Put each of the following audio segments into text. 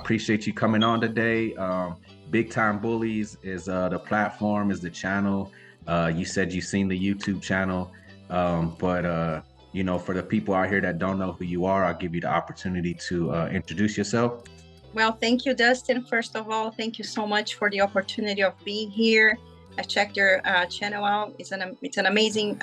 appreciate you coming on today. Big Time Bullies is the platform, is the channel. You said you've seen the YouTube channel, but you know, for the people out here that don't know who you are, I'll give you the opportunity to introduce yourself. Well, thank you, Dustin. First of all, thank you so much for the opportunity of being here. I checked your channel out. It's an amazing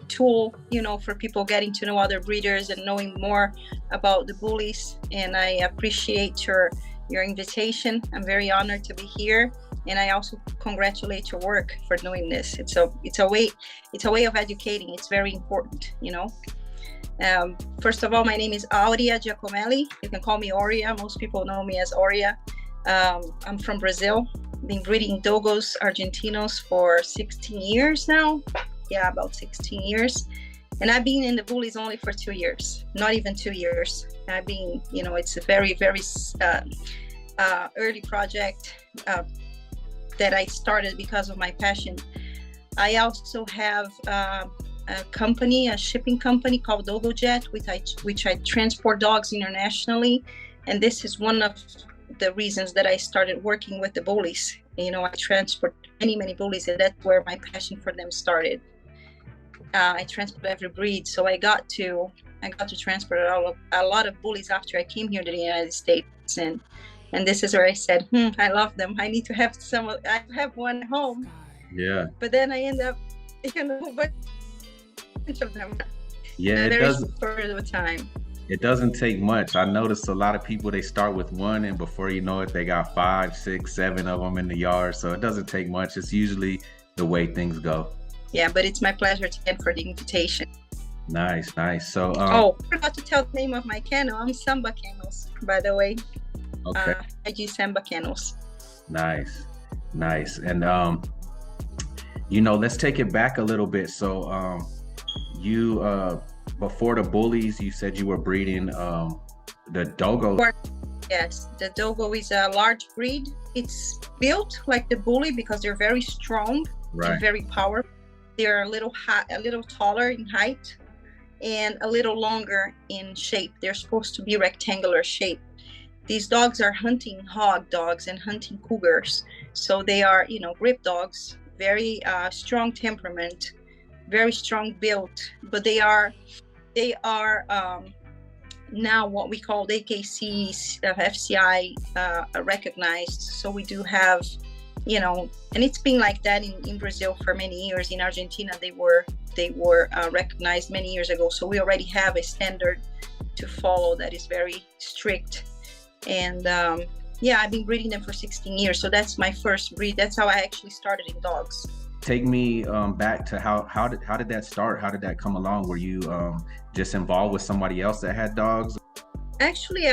tool, you know, for people getting to know other breeders and knowing more about the bullies. And I appreciate your invitation. I'm very honored to be here, and I also congratulate your work for doing this. It's a way of educating. It's very important, you know. First of all, my name is Aurea Giacomelli. You can call me Oreo. Most people know me as Oreo. I'm from Brazil. Been breeding Dogos Argentinos for 16 years now. Yeah, about 16 years. And I've been in the bullies only for 2 years, not even 2 years. I've been, you know, it's a very, very early project that I started because of my passion. I also have a shipping company called Dogo Jet, which I transport dogs internationally. And this is one of the reasons that I started working with the bullies. You know, I transport many bullies, and that's where my passion for them started. I transport every breed, so I got to transport a lot of bullies after I came here to the United States, and this is where I said, I love them. I need to have some. I have one home. Yeah. But then I end up, you know, bunch of them. Yeah, it doesn't. For the time. It doesn't take much. I noticed a lot of people, they start with one, and before you know it, they got 5, 6, 7 of them in the yard. So it doesn't take much. It's usually the way things go. Yeah, but it's my pleasure again for the invitation. Nice. So I forgot to tell the name of my kennel. I'm Samba Kennels, by the way. Okay. IG Samba Kennels. Nice. And you know, let's take it back a little bit. So you before the bullies, you said you were breeding the Dogo. Yes, the Dogo is a large breed. It's built like the bully because they're very strong, right, and very powerful. They're a little taller in height and a little longer in shape. They're supposed to be rectangular shape. These dogs are hunting hog dogs and hunting cougars. So they are, you know, grip dogs, very strong temperament, very strong build, but they are now what we call AKC, FCI recognized. So we do have, you know, and it's been like that in Brazil for many years. In Argentina, they were recognized many years ago. So we already have a standard to follow that is very strict. And yeah, I've been breeding them for 16 years. So that's my first breed. That's how I actually started in dogs. Take me back to how did that start? How did that come along? Were you just involved with somebody else that had dogs? Actually,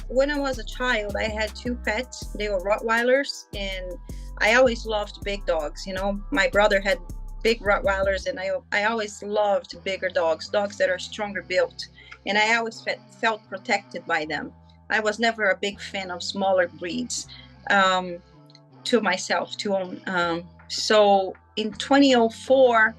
when I was a child, I had 2 pets. They were Rottweilers, and I always loved big dogs. You know, my brother had big Rottweilers, and I always loved bigger dogs that are stronger built, and I always felt protected by them. I was never a big fan of smaller breeds to myself to own. So in 2004,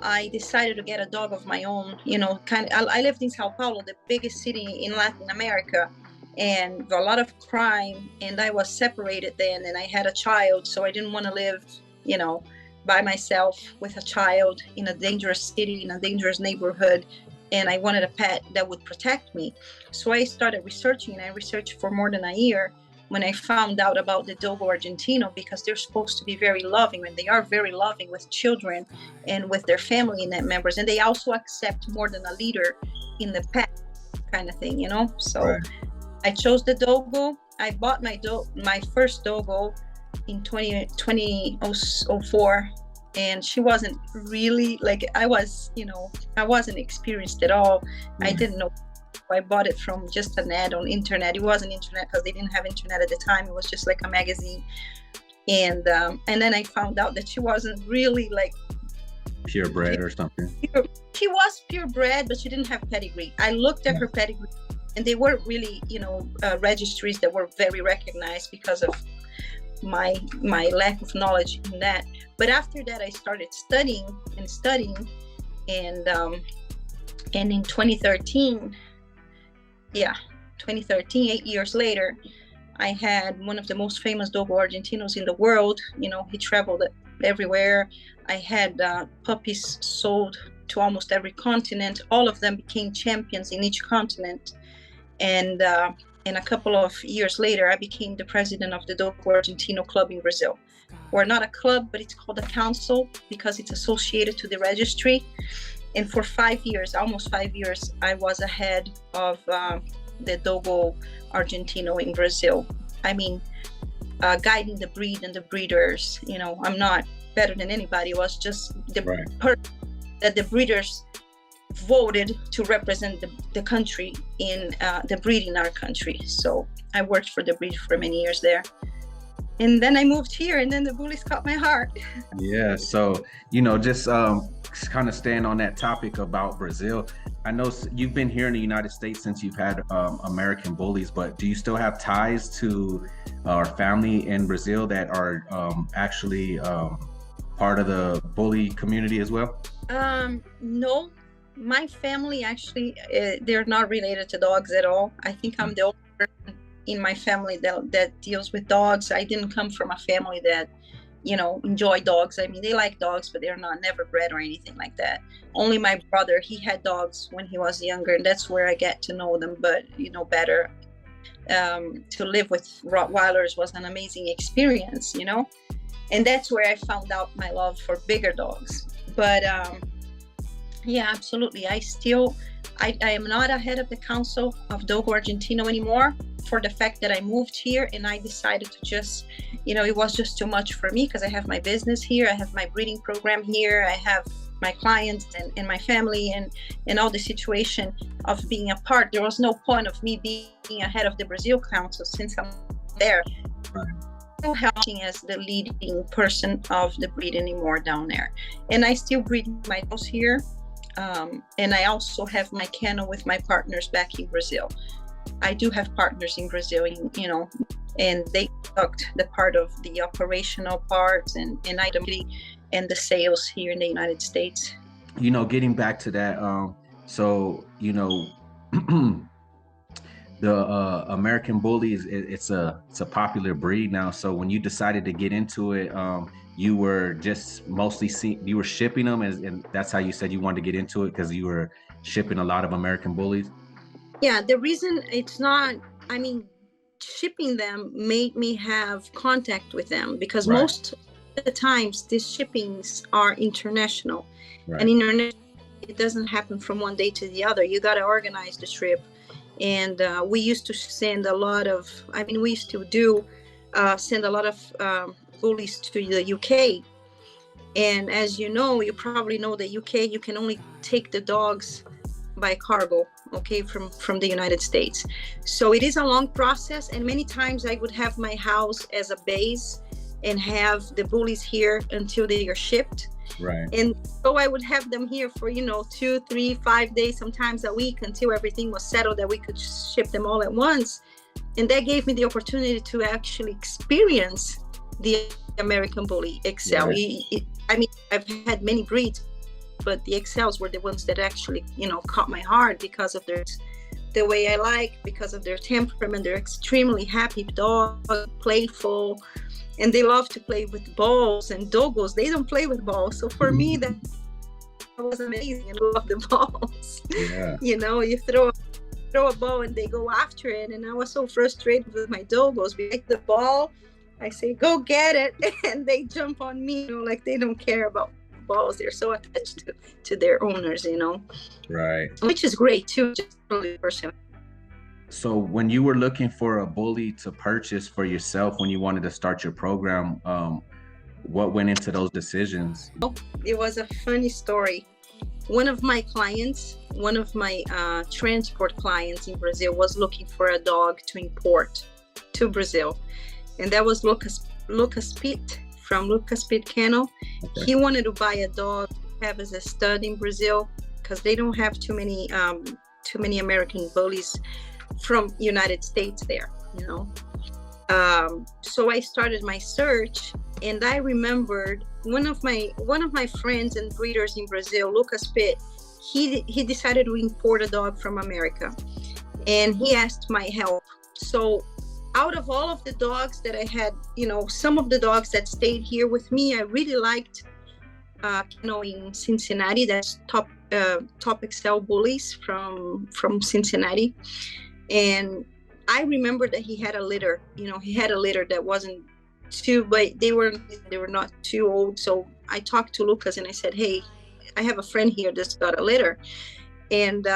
I decided to get a dog of my own. You know, I lived in Sao Paulo, the biggest city in Latin America, and a lot of crime. And I was separated then, and I had a child, so I didn't want to live, you know, by myself with a child in a dangerous city, in a dangerous neighborhood. And I wanted a pet that would protect me. So I started researching, and I researched for more than a year when I found out about the Dogo Argentino, because they're supposed to be very loving, and they are very loving with children and with their family members. And they also accept more than a leader in the pet kind of thing, you know? So right. I chose the Dogo. I bought my first Dogo in 2004. And she wasn't really I wasn't experienced at all. Mm-hmm. I didn't know. I bought it from just an ad on internet. It wasn't internet because they didn't have internet at the time. It was just like a magazine. And then I found out that she wasn't really purebred or something. She was purebred, but she didn't have pedigree. I looked at her pedigree, and they weren't really, registries that were very recognized because of my lack of knowledge in that. But after that, I started studying, and in 2013, 8 years later, I had one of the most famous Dogo Argentinos in the world. You know, he traveled everywhere. I had puppies sold to almost every continent. All of them became champions in each continent. And a couple of years later, I became the president of the Dogo Argentino Club in Brazil. We're not a club, but it's called a council because it's associated to the registry. And for 5 years, almost 5 years, I was ahead of the Dogo Argentino in Brazil. I mean, guiding the breed and the breeders. You know, I'm not better than anybody. It was just the person that the breeders voted to represent the country in the breed in our country. So I worked for the breed for many years there. And then I moved here, and then the bullies caught my heart. Yeah. So, you know, just kind of staying on that topic about Brazil. I know you've been here in the United States since you've had American bullies, but do you still have ties to our family in Brazil that are actually part of the bully community as well? No, my family actually, they're not related to dogs at all. I think I'm the only person in my family that deals with dogs. I didn't come from a family that, you know, enjoy dogs. I mean, they like dogs, but they're not never bred or anything like that. Only my brother, he had dogs when he was younger, and that's where I get to know them, but you know, better. To live with Rottweilers was an amazing experience, you know, and that's where I found out my love for bigger dogs. But yeah, absolutely. I am not ahead of the council of Dogo Argentino anymore, for the fact that I moved here and I decided to just, you know, it was just too much for me because I have my business here, I have my breeding program here, I have my clients and my family and all the situation of being a part. There was no point of me being ahead of the Brazil Council since I'm there. Still helping as the leading person of the breed anymore down there. And I still breed my dogs here. And I also have my kennel with my partners back in Brazil. I do have partners in Brazil, you know, and they conduct the part of the operational parts and the sales here in the United States. You know, getting back to that, so, you know, the American Bully it's a popular breed now. So when you decided to get into it, you were just mostly you were shipping them, and that's how you said you wanted to get into it, because you were shipping a lot of American Bullies. Yeah, the reason it's not, I mean, shipping them made me have contact with them, because most of the times these shippings are international. And international, it doesn't happen from one day to the other. You got to organize the trip. And we used to send a lot of, I mean, we used to send a lot of bullies to the UK. And as you know, you probably know the UK, you can only take the dogs by cargo, okay, from the United States. So it is a long process, and many times I would have my house as a base and have the bullies here until they are shipped. And so I would have them here for, you know, 2, 3, 5 days, sometimes a week, until everything was settled that we could ship them all at once. And that gave me the opportunity to actually experience the American Bully XL. I mean, I've had many breeds, but the XLs were the ones that actually, you know, caught my heart because of the way I like, because of their temperament. They're extremely happy dogs, playful, and they love to play with balls. And Dogos, they don't play with balls. So for me, that was amazing. I love the balls. You know, you throw a ball and they go after it. And I was so frustrated with my Dogos. We take the ball, I say, go get it. And they jump on me, you know, like they don't care about balls. They're so attached to their owners, you know. Which is great too, just personally. So when you were looking for a bully to purchase for yourself, when you wanted to start your program, what went into those decisions? It was a funny story. One of my clients, one of my transport clients in Brazil, was looking for a dog to import to Brazil. And that was Lucas Pitt from Lucas Pitt Kennel. He wanted to buy a dog to have as a stud in Brazil, because they don't have too many American bullies from United States there, you know. So I started my search, and I remembered one of my friends and breeders in Brazil, Lucas Pitt. He decided to import a dog from America, and he asked my help. So out of all of the dogs that I had, some of the dogs that stayed here with me, I really liked kennel in Cincinnati. That's top Excel bullies from Cincinnati. And I remember that he had a litter. He had a litter that wasn't too, but they were not too old. So I talked to Lucas and I said, hey, I have a friend here that's got a litter. And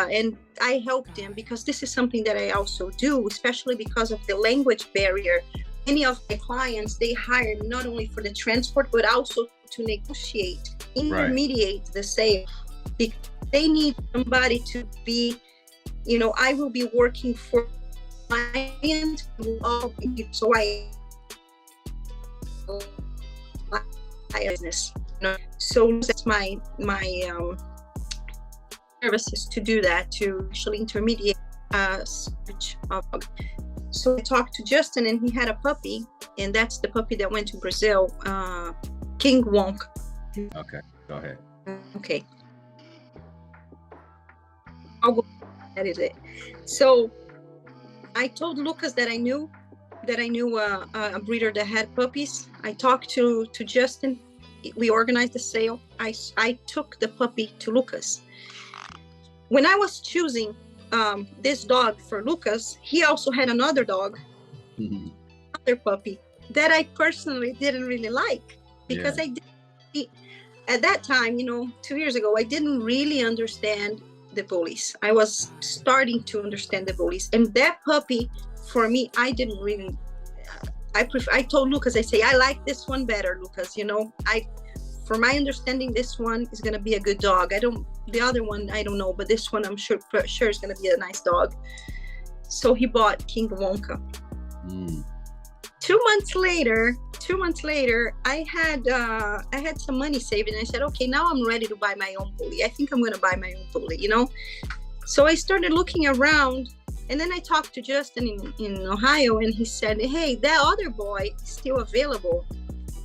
I helped him, because this is something that I also do, especially because of the language barrier. Many of my clients, they hire me not only for the transport, but also to negotiate, intermediate the sale. Because they need somebody to be, I will be working for client, so I business. So that's my services to do that, to actually intermediate search of. So I talked to Justin, and he had a puppy, and that's the puppy that went to Brazil, King Wonka. Okay, go ahead. Okay. That is it. So I told Lucas that I knew a breeder that had puppies. I talked to Justin. We organized the sale. I took the puppy to Lucas. When I was choosing this dog for Lucas, he also had another dog, another puppy that I personally didn't really like, because at that time, 2 years ago, I didn't really understand the bullies. I was starting to understand the bullies, and that puppy, for me, I didn't really. I told Lucas, I say, I like this one better, Lucas. For my understanding, this one is gonna be a good dog. The other one, I don't know, but this one, I'm sure is gonna be a nice dog. So he bought King Wonka. 2 months later, I had some money saved, and I said, okay, now I'm ready to buy my own bully. I think I'm gonna buy my own bully, So I started looking around, and then I talked to Justin in Ohio, and he said, hey, that other boy is still available.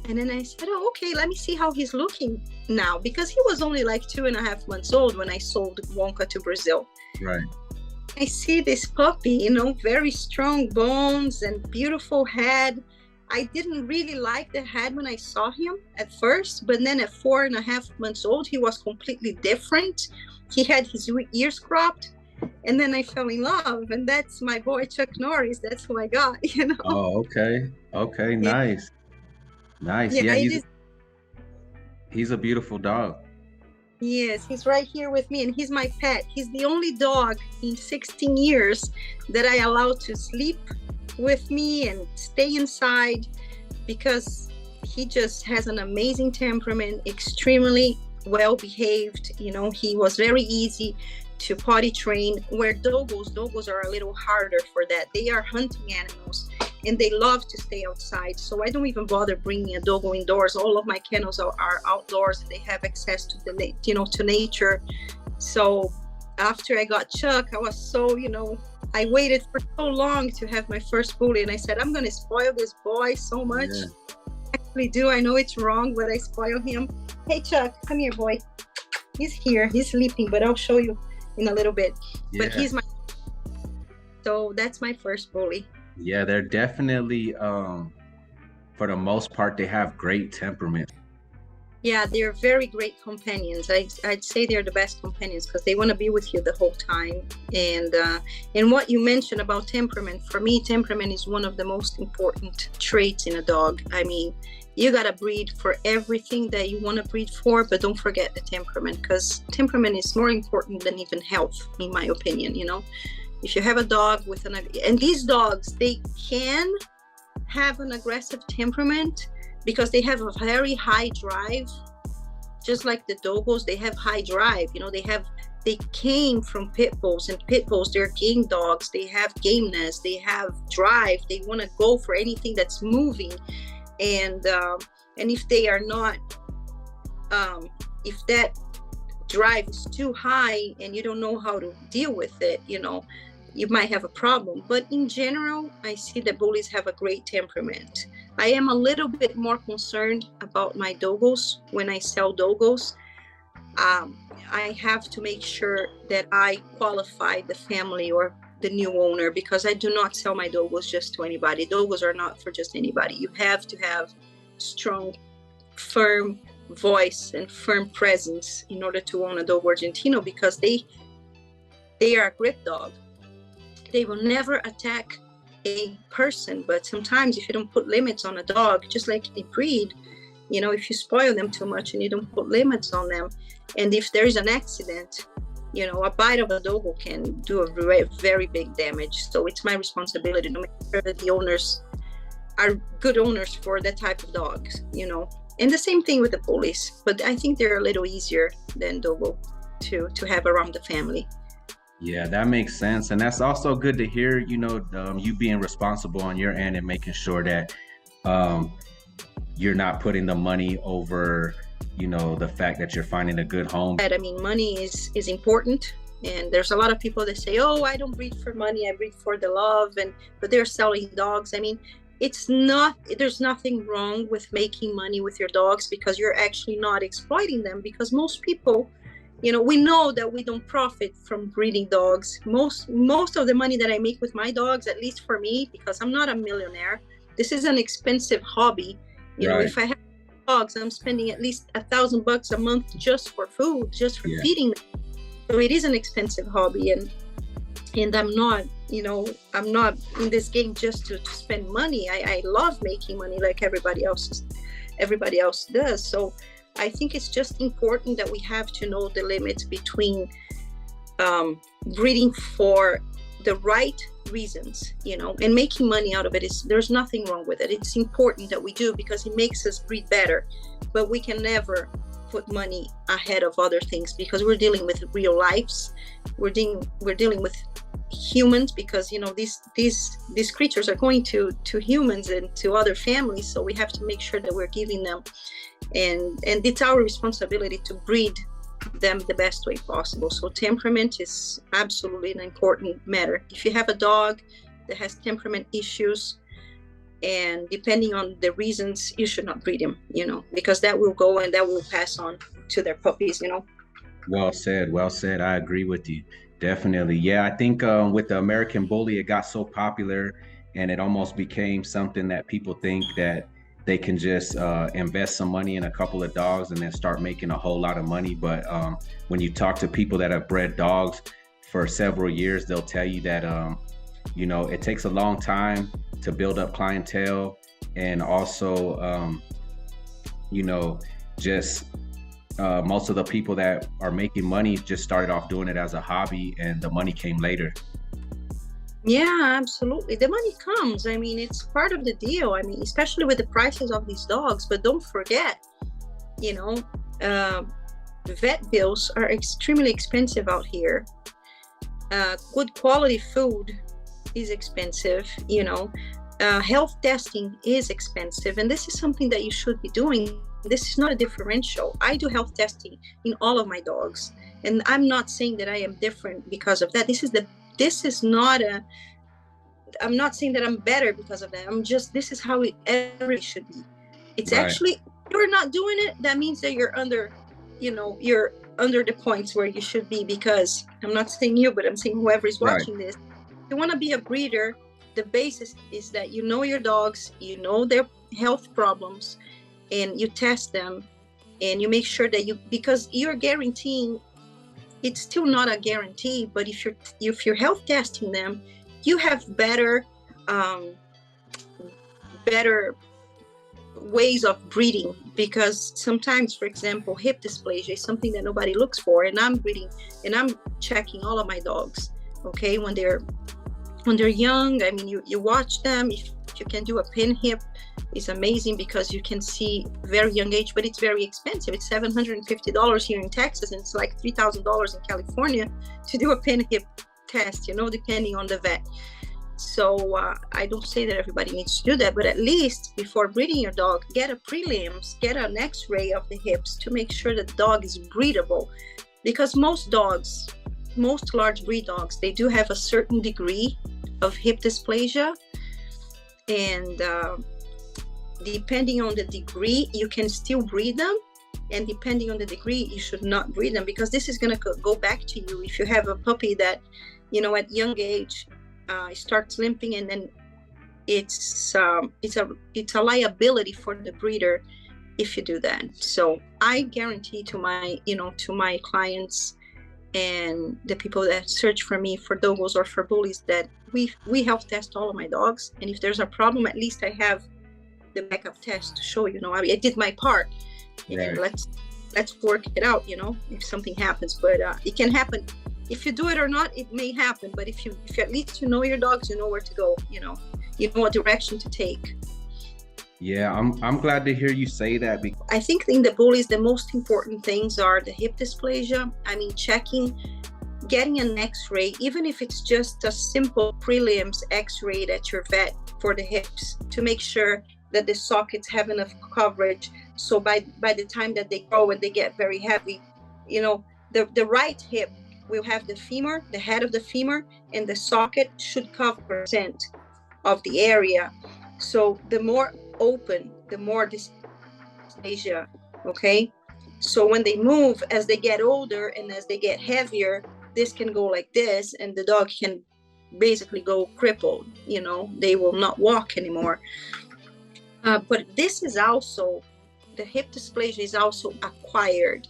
And then I said, oh, okay, let me see how he's looking now, because he was only like 2.5 months old when I sold Wonka to Brazil. Right. I see this puppy, very strong bones and beautiful head. I didn't really like the head when I saw him at first, but then at 4.5 months old, he was completely different. He had his ears cropped, and then I fell in love, and that's my boy Chuck Norris. That's who I got, Oh, okay. Okay, nice. Nice. Yeah, he's a beautiful dog. Yes, he's right here with me, and he's my pet. He's the only dog in 16 years that I allow to sleep with me and stay inside, because he just has an amazing temperament, extremely well behaved. He was very easy to potty train, where dogos are a little harder for that. They are hunting animals, and they love to stay outside. So I don't even bother bringing a doggo indoors. All of my kennels are outdoors, and they have access to to nature. So after I got Chuck, I was so, I waited for so long to have my first bully, and I said, I'm going to spoil this boy so much. Yeah. I actually do. I know it's wrong, but I spoil him. Hey, Chuck, come here, boy. He's here. He's sleeping, but I'll show you in a little bit. Yeah. But so that's my first bully. Yeah, they're definitely, for the most part, they have great temperament. Yeah, they're very great companions. I'd say they're the best companions, because they want to be with you the whole time. And what you mentioned about temperament, for me, temperament is one of the most important traits in a dog. I mean, you got to breed for everything that you want to breed for, but don't forget the temperament, because temperament is more important than even health, in my opinion. If you have a dog and these dogs, they can have an aggressive temperament, because they have a very high drive. Just like the dogos, they have high drive. They came from pit bulls, and pit bulls, they're game dogs. They have gameness, they have drive. They want to go for anything that's moving. And if they are not, if that drive is too high and you don't know how to deal with it, you might have a problem. But in general, I see that bullies have a great temperament. I am a little bit more concerned about my dogos. When I sell dogos, I have to make sure that I qualify the family or the new owner, because I do not sell my dogos just to anybody. Dogos are not for just anybody. You have to have strong, firm voice and firm presence in order to own a Dogo Argentino, because they are a grip dog. They will never attack a person, but sometimes if you don't put limits on a dog, just like any breed, you know, if you spoil them too much and you don't put limits on them, and if there's an accident, you know, a bite of a dogo can do a very, very big damage. So it's my responsibility to make sure that the owners are good owners for that type of dogs, you know. And the same thing with the bullies, but I think they're a little easier than dogo to have around the family. Yeah, that makes sense. And that's also good to hear, you know, you being responsible on your end and making sure that you're not putting the money over, you know, the fact that you're finding a good home. I mean, money is important. And there's a lot of people that say, oh, I don't breed for money, I breed for the love, but they're selling dogs. I mean, there's nothing wrong with making money with your dogs, because you're actually not exploiting them. Because most people, you know, we know that we don't profit from breeding dogs. Most of the money that I make with my dogs, at least for me, because I'm not a millionaire, this is an expensive hobby. You know, if I have dogs, I'm spending at least $1,000 a month just for food, just for feeding them. So it is an expensive hobby, and I'm not, you know, I'm not in this game just to spend money. I love making money like everybody else does. So I think it's just important that we have to know the limits between breeding for the right reasons, you know, and making money out of it. There's nothing wrong with it. It's important that we do, because it makes us breed better, but we can never put money ahead of other things, because we're dealing with real lives. We're dealing with humans, because, you know, these creatures are going to humans and to other families. So we have to make sure that we're giving them, and it's our responsibility to breed them the best way possible. So temperament is absolutely an important matter. If you have a dog that has temperament issues, and depending on the reasons, you should not breed him, you know, because that will go and that will pass on to their puppies, you know. Well said. I agree with you. Definitely. Yeah, I think with the American Bully, it got so popular, and it almost became something that people think that they can just invest some money in a couple of dogs and then start making a whole lot of money. But when you talk to people that have bred dogs for several years, they'll tell you that, you know, it takes a long time to build up clientele. And also, you know, just most of the people that are making money just started off doing it as a hobby, and the money came later. Yeah, absolutely. The money comes. I mean, it's part of the deal. I mean, especially with the prices of these dogs. But don't forget, you know, vet bills are extremely expensive out here. Good quality food is expensive, you know. Health testing is expensive. And this is something that you should be doing. This is not a differential. I do health testing in all of my dogs. And I'm not saying that I am different because of that. I'm not saying that I'm better because of that. This is how every should be. It's right. Actually, if you're not doing it, that means that you're under the points where you should be, because I'm not saying you, but I'm saying whoever is watching this. If you want to be a breeder, the basis is that you know your dogs, you know their health problems, and you test them, and you make sure that because you're guaranteeing. It's still not a guarantee, but if you're health testing them, you have better ways of breeding. Because sometimes, for example, hip dysplasia is something that nobody looks for, and I'm breeding and I'm checking all of my dogs. Okay, when they're young, I mean, you watch them. If you can do a pin hip, it's amazing, because you can see very young age, but it's very expensive. It's $750 here in Texas, and it's like $3,000 in California to do a pin hip test, you know, depending on the vet. So I don't say that everybody needs to do that, but at least before breeding your dog, get a prelims, get an x-ray of the hips to make sure that the dog is breedable. Because most large breed dogs, they do have a certain degree of hip dysplasia, and depending on the degree, you can still breed them, and depending on the degree, you should not breed them, because this is going to go back to you. If you have a puppy that, you know, at young age starts limping, and then it's a liability for the breeder if you do that. So I guarantee to my clients and the people that search for me for dogos or for bullies that we health test all of my dogs, and if there's a problem, at least I have the backup test to show, I did my part, and let's work it out, if something happens. But it can happen. If you do it or not, it may happen. But if you at least you know your dogs, you know where to go, you know what direction to take. Yeah, I'm glad to hear you say that. I think in the bullies, the most important things are the hip dysplasia. I mean, getting an x-ray, even if it's just a simple prelims x-ray at your vet for the hips, to make sure that the sockets have enough coverage. So by the time that they grow and they get very heavy, the right hip will have the femur, the head of the femur, and the socket should cover % of the area. So the more open, the more dysplasia, okay? So when they move, as they get older and as they get heavier, this can go like this, and the dog can basically go crippled, they will not walk anymore. But this is also, the hip dysplasia is also acquired.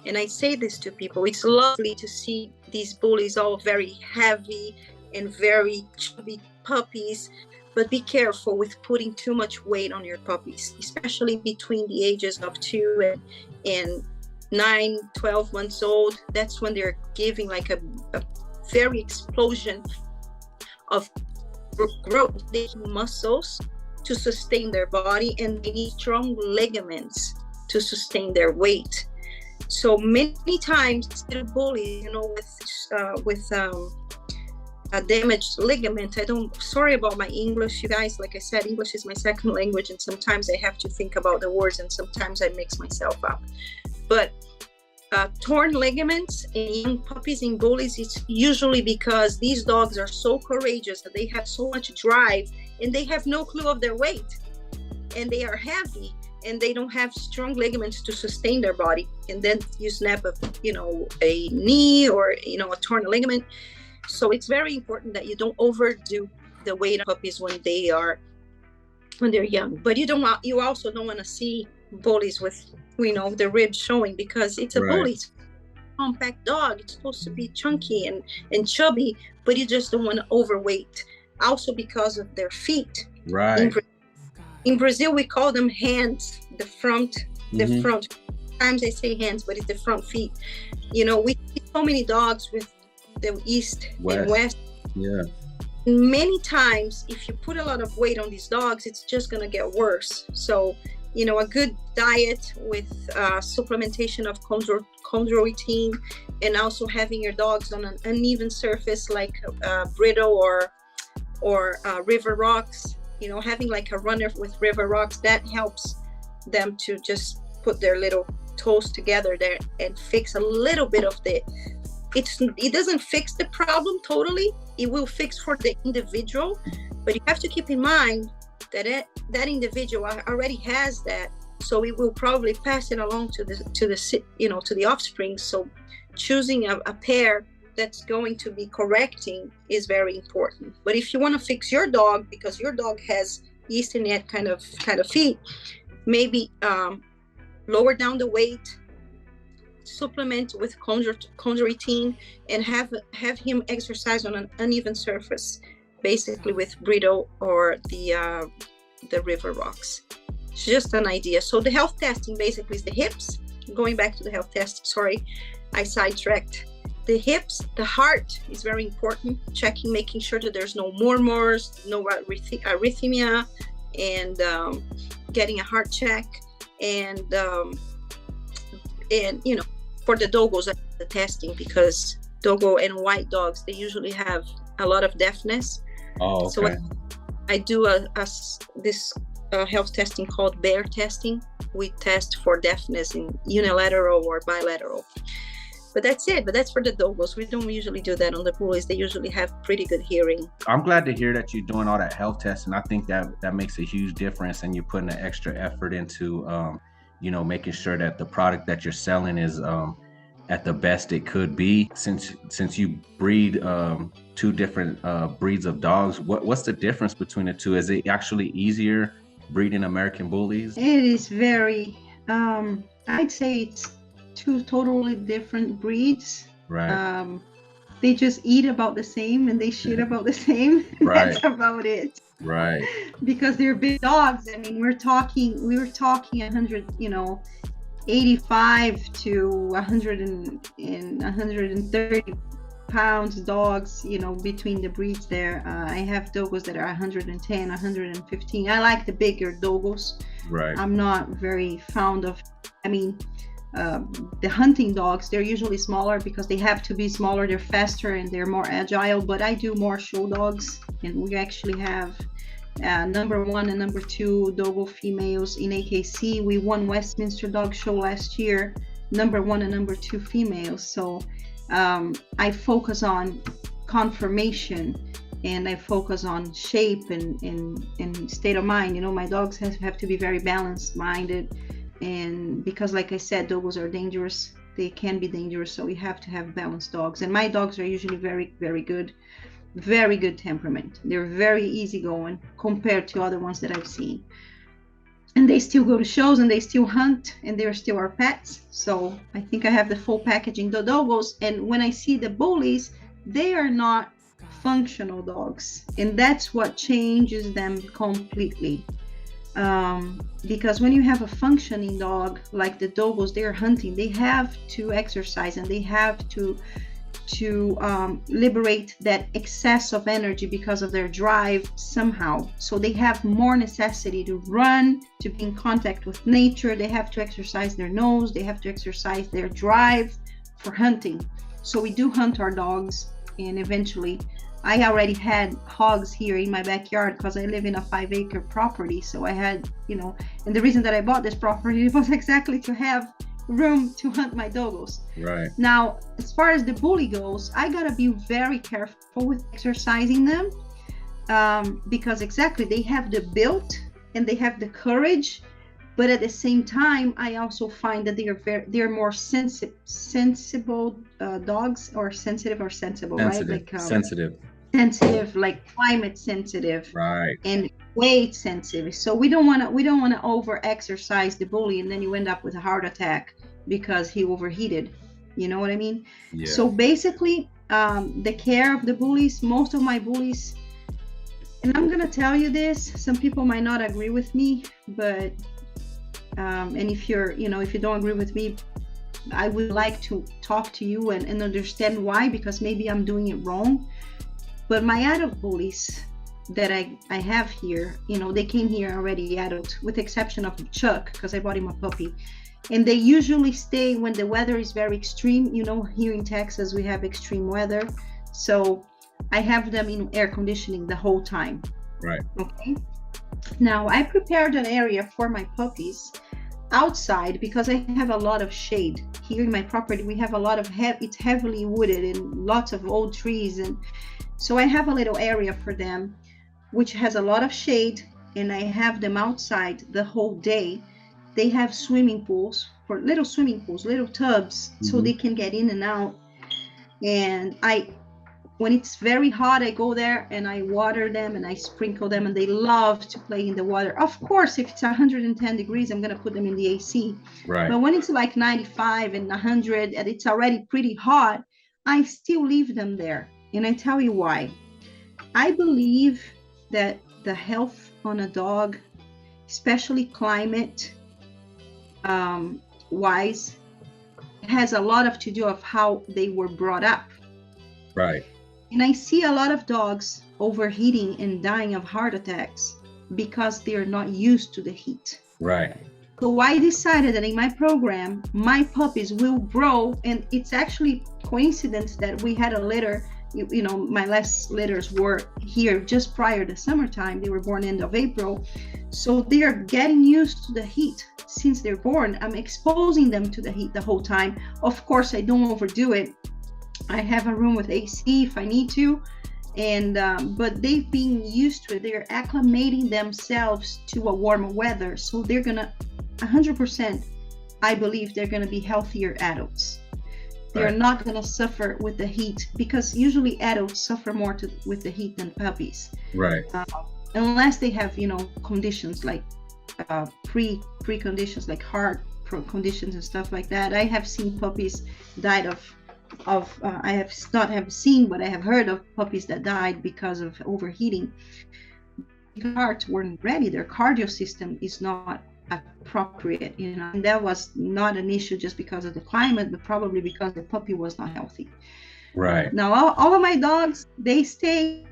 And I say this to people, it's lovely to see these bullies all very heavy and very chubby puppies, but be careful with putting too much weight on your puppies, especially between the ages of 2 and 9, 12 months old. That's when they're giving like a very explosion of growth. They need muscles to sustain their body, and they need strong ligaments to sustain their weight. So many times the bully, with a damaged ligament. Sorry about my English, you guys. Like I said, English is my second language, and sometimes I have to think about the words, and sometimes I mix myself up. But torn ligaments in young puppies and bullies, it's usually because these dogs are so courageous that they have so much drive, and they have no clue of their weight, and they are heavy, and they don't have strong ligaments to sustain their body. And then you snap a knee or a torn ligament. So it's very important that you don't overdo the weight of puppies when they're young. But you also don't want to see bullies with the ribs showing, because it's a bully. It's a compact dog. It's supposed to be chunky and chubby, but you just don't want to overweight. Also because of their feet. Right. In Brazil, we call them hands. The front. Sometimes I say hands, but it's the front feet. We see so many dogs with the east and west. Yeah. Many times, if you put a lot of weight on these dogs, it's just going to get worse. So, a good diet with supplementation of chondroitin, and also having your dogs on an uneven surface like brittle or river rocks. Having like a runner with river rocks, that helps them to just put their little toes together there and fix a little bit of it doesn't fix the problem totally. It will fix for the individual, but you have to keep in mind that that individual already has that, so it will probably pass it along to the offspring. So choosing a pair that's going to be correcting is very important. But if you want to fix your dog because your dog has yeast in that kind of feet, maybe lower down the weight, supplement with chondroitin, and have him exercise on an uneven surface, basically with brittle or the river rocks. It's just an idea. So the health testing basically is the hips. Going back to the health test, sorry, I sidetracked. The hips, the heart is very important. Checking, making sure that there's no murmurs, no arrhythmia, and getting a heart check, and for the dogos, the testing, because dogo and white dogs, they usually have a lot of deafness. Oh, okay. So I do this health testing called bear testing. We test for deafness in unilateral or bilateral. But that's it. But that's for the dogos. We don't usually do that on the bullies. They usually have pretty good hearing. I'm glad to hear that you're doing all that health testing. I think that makes a huge difference, and you're putting an extra effort into, making sure that the product that you're selling is, at the best it could be. Since you breed two different breeds of dogs, what's the difference between the two? Is it actually easier breeding American bullies? It is very, I'd say it's two totally different breeds. Right. They just eat about the same and they shit about the same. Right. That's about it. Right. Because they're big dogs. I mean, we were talking 100, 85 to 100 and 130 pounds dogs, between the breeds there. I have Dogos that are 110, 115. I like the bigger Dogos. Right. I'm not very fond of, the hunting dogs, they're usually smaller because they have to be smaller. They're faster and they're more agile, but I do more show dogs, and we actually have number 1 and number 2 Dogo females in AKC. We won Westminster Dog Show last year, number 1 and number 2 females. So I focus on conformation, and I focus on shape and state of mind. My dogs have to be very balanced minded, and because, like I said, Dogos are dangerous. They can be dangerous, so we have to have balanced dogs. And my dogs are usually very, very good temperament. They're very easygoing compared to other ones that I've seen. And they still go to shows and they still hunt, and they're still our pets. So I think I have the full packaging. The Dogos, and when I see the bullies, they are not functional dogs, and that's what changes them completely. Because when you have a functioning dog like the Dogos, they're hunting, they have to exercise and they have to liberate that excess of energy because of their drive somehow. So they have more necessity to run, to be in contact with nature. They have to exercise their nose, they have to exercise their drive for hunting. So we do hunt our dogs, and eventually I already had hogs here in my backyard because I live in a 5-acre property. So I had, and the reason that I bought this property was exactly to have room to hunt my Dogos. Right. Now, as far as the bully goes, I gotta be very careful with exercising them, because exactly, they have the build and they have the courage, but at the same time, I also find that they're more sensible dogs, or sensitive or sensible, right? Like sensitive, like climate sensitive, right, and weight sensitive. So we don't want to over exercise the bully, and then you end up with a heart attack because he overheated. You know what I mean? Yeah. So basically, the care of the bullies, most of my bullies, and I'm gonna tell you this, some people might not agree with me, but and if you don't agree with me, I would like to talk to you and understand why, because maybe I'm doing it wrong. But my adult bullies that I have here, they came here already adult, with the exception of Chuck, because I bought him a puppy. And they usually stay when the weather is very extreme. Here in Texas, we have extreme weather. So I have them in air conditioning the whole time. Right. Okay. Now, I prepared an area for my puppies outside because I have a lot of shade. Here in my property, we have a lot of it's heavily wooded and lots of old trees, and so I have a little area for them which has a lot of shade, and I have them outside the whole day. They have swimming pools, little tubs, so they can get in and out. And when it's very hot, I go there and I water them and I sprinkle them, and they love to play in the water. Of course, if it's 110 degrees, I'm gonna put them in the AC. Right. But when it's like 95 and 100 and it's already pretty hot, I still leave them there. And I tell you why. I believe that the health on a dog, especially climate wise, has a lot to do of how they were brought up. Right. And I see a lot of dogs overheating and dying of heart attacks because they're not used to the heat. Right. So I decided that in my program, my puppies will grow, and it's actually coincidence that we had a litter. My last litters were here just prior to summertime. They were born end of April. So they are getting used to the heat since they're born. I'm exposing them to the heat the whole time. Of course, I don't overdo it. I have a room with AC if I need to. And but they've been used to it. They're acclimating themselves to a warmer weather. So they're going to 100%, I believe they're going to be healthier adults. They're not going to suffer with the heat, because usually adults suffer more with the heat than puppies. Right. Unless they have, conditions like preconditions, like heart conditions and stuff like that. I have seen puppies died of I have not have seen, but I have heard of puppies that died because of overheating. Their hearts weren't ready. Their cardio system is not appropriate, and that was not an issue just because of the climate, but probably because the puppy was not healthy. Right. Now, all of my dogs, they stay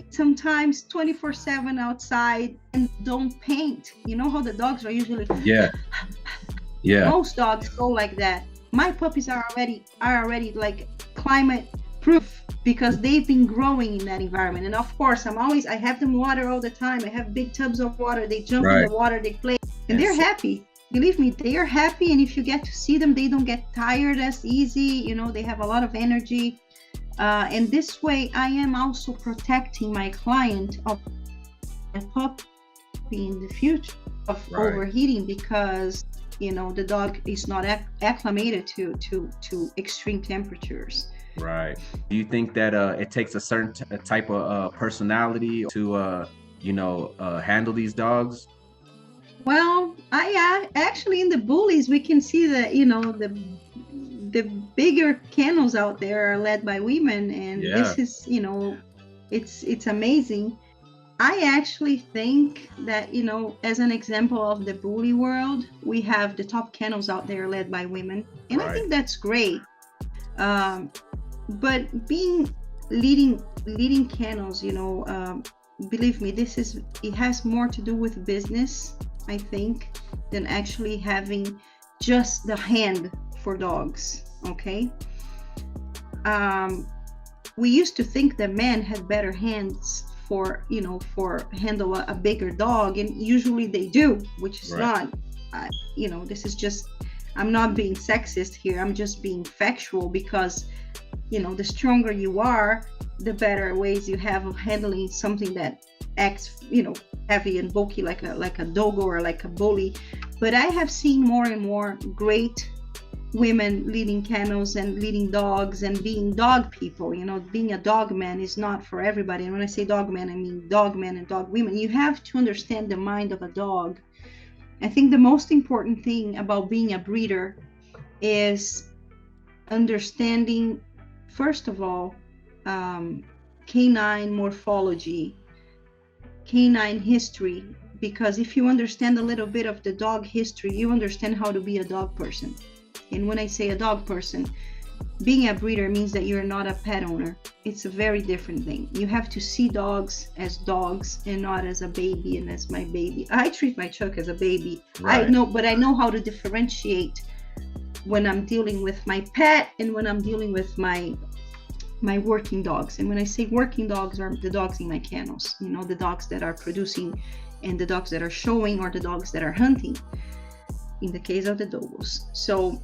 sometimes 24/7 outside and don't paint. You know how the dogs are usually. Yeah. Most dogs go like that. My puppies are already like climate proof, because they've been growing in that environment. And of course, I have them water all the time. I have big tubs of water. They jump in the water, they play, and they're happy. Believe me, they are happy. And if you get to see them, they don't get tired as easy. They have a lot of energy. And this way, I am also protecting my client of a puppy in the future of overheating, because the dog is not acclimated to extreme temperatures. Right. Do you think that it takes a certain type of personality to handle these dogs? Well, I actually, in the bullies, we can see that the bigger kennels out there are led by women, and this is it's amazing. I actually think that as an example of the bully world, we have the top kennels out there led by women, and I think that's great. But leading kennels, believe me, it has more to do with business, I think, than actually having just the hand for dogs. Okay. We used to think that men had better hands for handle a bigger dog, and usually they do, which is not, this is just, I'm not being sexist here, I'm just being factual, because the stronger you are, the better ways you have of handling something that acts heavy and bulky, like a dogo or like a bully. But I have seen more and more great women leading kennels and leading dogs and being dog people. Being a dog man is not for everybody. And when I say dog man, I mean dog men and dog women. You have to understand the mind of a dog. I think the most important thing about being a breeder is understanding, first of all, canine morphology, canine history, because if you understand a little bit of the dog history, you understand how to be a dog person. And when I say a dog person, being a breeder means that you're not a pet owner. It's a very different thing. You have to see dogs as dogs and not as a baby and as my baby. I treat my Chuck as a baby. I know how to differentiate when I'm dealing with my pet and when I'm dealing with my working dogs. And when I say working dogs, are the dogs in my kennels, the dogs that are producing and the dogs that are showing, or the dogs that are hunting, in the case of the dogos. So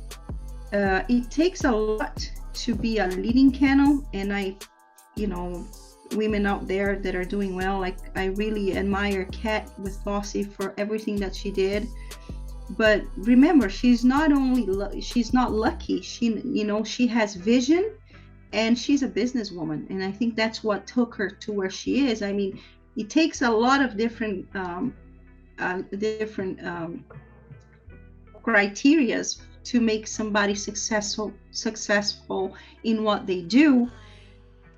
it takes a lot to be a leading kennel, and women out there that are doing well, like I really admire Kat with Bossy for everything that she did. But remember, she's not lucky, she has vision, and she's a businesswoman, and I think that's what took her to where she is. I mean, it takes a lot of different criterias to make somebody successful in what they do.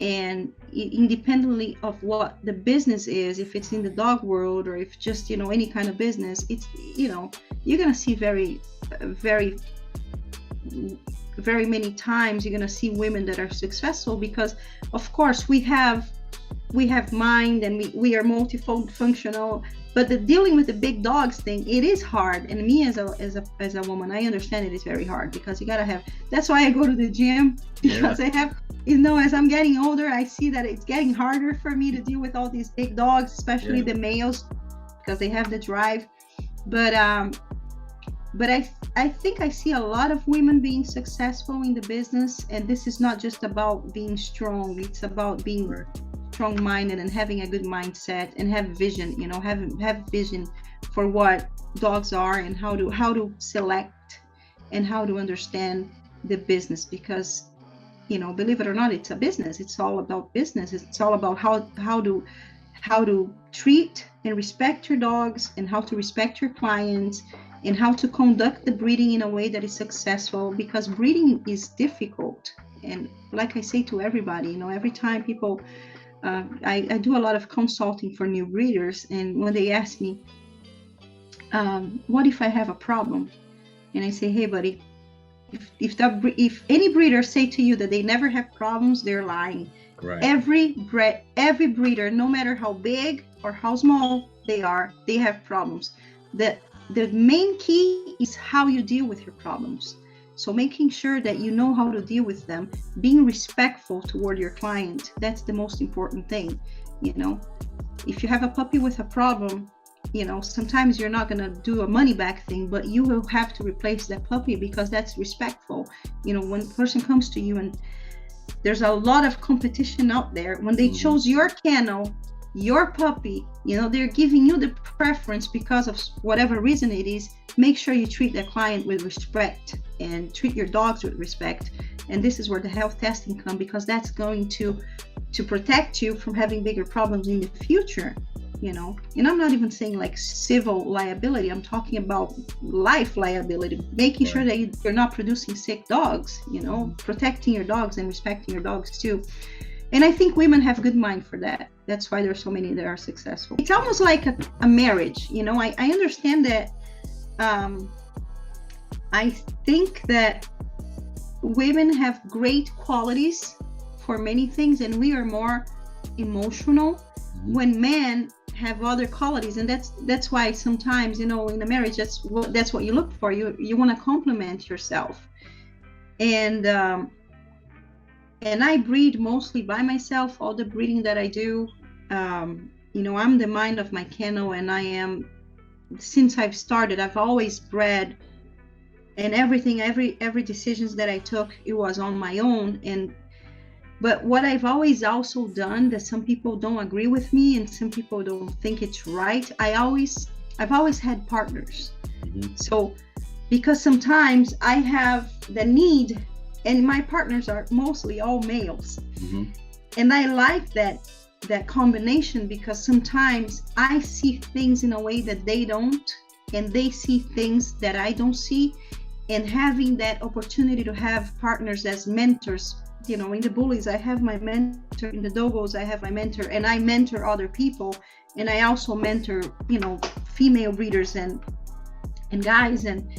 And independently of what the business is, if it's in the dog world or if just any kind of business, it's you're gonna see very many times you're gonna see women that are successful, because of course we have mind and we are multifunctional. But the dealing with the big dogs thing, it is hard. And me as a woman, I understand it is very hard, because you gotta have. That's why I go to the gym, because I have, as I'm getting older, I see that it's getting harder for me to deal with all these big dogs, especially the males, because they have the drive. But I think I see a lot of women being successful in the business, and this is not just about being strong. It's about being strong-minded and having a good mindset and have vision. Have vision for what dogs are and how to select and how to understand the business, because, you know, believe it or not, it's a business. It's all about business. It's all about how to treat and respect your dogs, and how to respect your clients, and how to conduct the breeding in a way that is successful, because breeding is difficult. And like I say to everybody, you know, every time people, I do a lot of consulting for new breeders, and when they ask me, what if I have a problem? And I say, hey, buddy, if any breeder say to you that they never have problems, they're lying. Right. Every breeder, no matter how big or how small they are, they have problems. The main key is how you deal with your problems. So making sure that you know how to deal with them, being respectful toward your client, that's the most important thing. You know, if you have a puppy with a problem, you know, sometimes you're not going to do a money back thing, but you will have to replace that puppy, because that's respectful. You know, when a person comes to you, and there's a lot of competition out there, when they chose your kennel, your puppy, you know, they're giving you the preference because of whatever reason it is. Make sure you treat that client with respect, and treat your dogs with respect. And this is where the health testing comes, because that's going to protect you from having bigger problems in the future. You know, and I'm not even saying like civil liability. I'm talking about life liability, making sure that you're not producing sick dogs, you know, protecting your dogs and respecting your dogs too. And I think women have good mind for that. That's why there's so many that are successful. It's almost like a marriage, you know. I understand that. I think that women have great qualities for many things, and we are more emotional, when men have other qualities. And that's why sometimes, you know, in a marriage, that's what you look for. You want to complement yourself. And I breed mostly by myself. All the breeding that I do, you know, I'm the mind of my kennel, and I am, since I've started, I've always bred, and everything, every decisions that I took, it was on my own. But what I've always also done, that some people don't agree with me and some people don't think it's right, I've always had partners. So, because sometimes I have the need, and my partners are mostly all males, and I like that combination, because sometimes I see things in a way that they don't, and they see things that I don't see. And having that opportunity to have partners as mentors, you know, in the bullies, I have my mentor. In the dogos, I have my mentor, and I mentor other people. And I also mentor, you know, female breeders and guys. And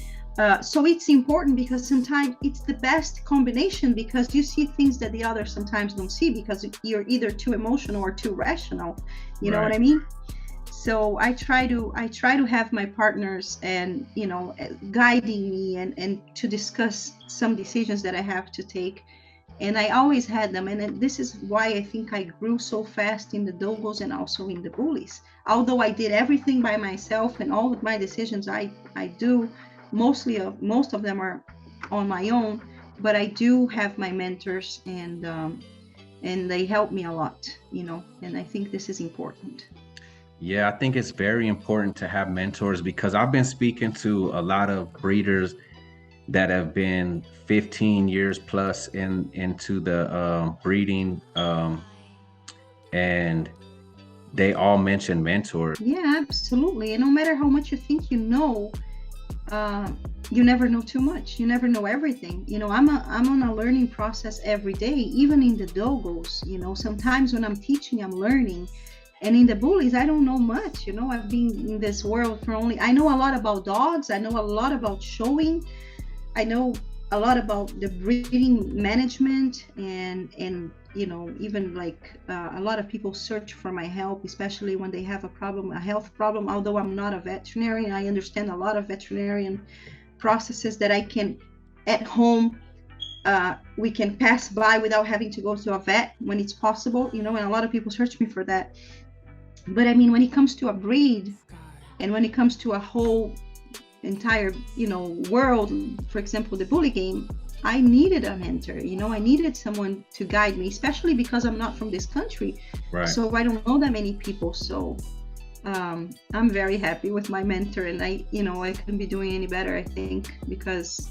so it's important, because sometimes it's the best combination, because you see things that the others sometimes don't see, because you're either too emotional or too rational. You know what I mean? So I try to have my partners, and, you know, guiding me and to discuss some decisions that I have to take. And I always had them. And this is why I think I grew so fast in the dogos and also in the bullies. Although I did everything by myself, and all of my decisions I do, most of them are on my own, but I do have my mentors, and they help me a lot, you know, and I think this is important. Yeah, I think it's very important to have mentors, because I've been speaking to a lot of breeders that have been 15 years plus into the breeding, and they all mention mentors. Yeah, absolutely. And no matter how much you think you know, you never know too much. You never know everything. You know, I'm on a learning process every day, even in the dogos. You know, sometimes when I'm teaching, I'm learning. And in the bullies, I don't know much. You know, I've been in this world I know a lot about dogs. I know a lot about showing. I know a lot about the breeding management, and you know, even like a lot of people search for my help, especially when they have a health problem. Although I'm not a veterinarian, I understand a lot of veterinarian processes that I can, at home, we can pass by without having to go to a vet when it's possible, you know, and a lot of people search me for that. But I mean, when it comes to a breed, and when it comes to a whole entire, you know, world, for example, the bully game, I needed a mentor. You know, I needed someone to guide me, especially because I'm not from this country. So I don't know that many people. So I'm very happy with my mentor, and I couldn't be doing any better, I think, because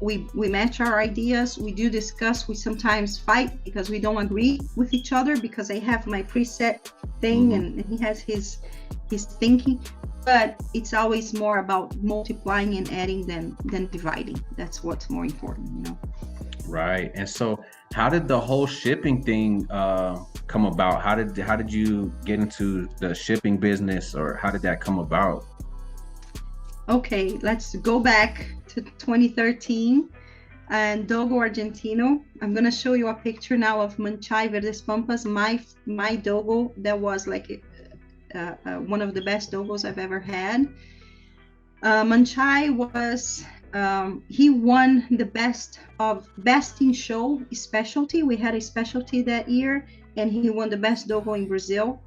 We match our ideas. We do discuss. We sometimes fight because we don't agree with each other, because I have my preset thing and he has his thinking. But it's always more about multiplying and adding than dividing. That's what's more important, you know. Right. And so how did the whole shipping thing come about? How did you get into the shipping business, or how did that come about? Okay, let's go back to 2013 and Dogo Argentino. I'm gonna show you a picture now of Manchai Verdes Pampas, my dogo that was like one of the best dogos I've ever had. Manchai was he won the best in show specialty. We had a specialty that year, and he won the best dogo in Brazil.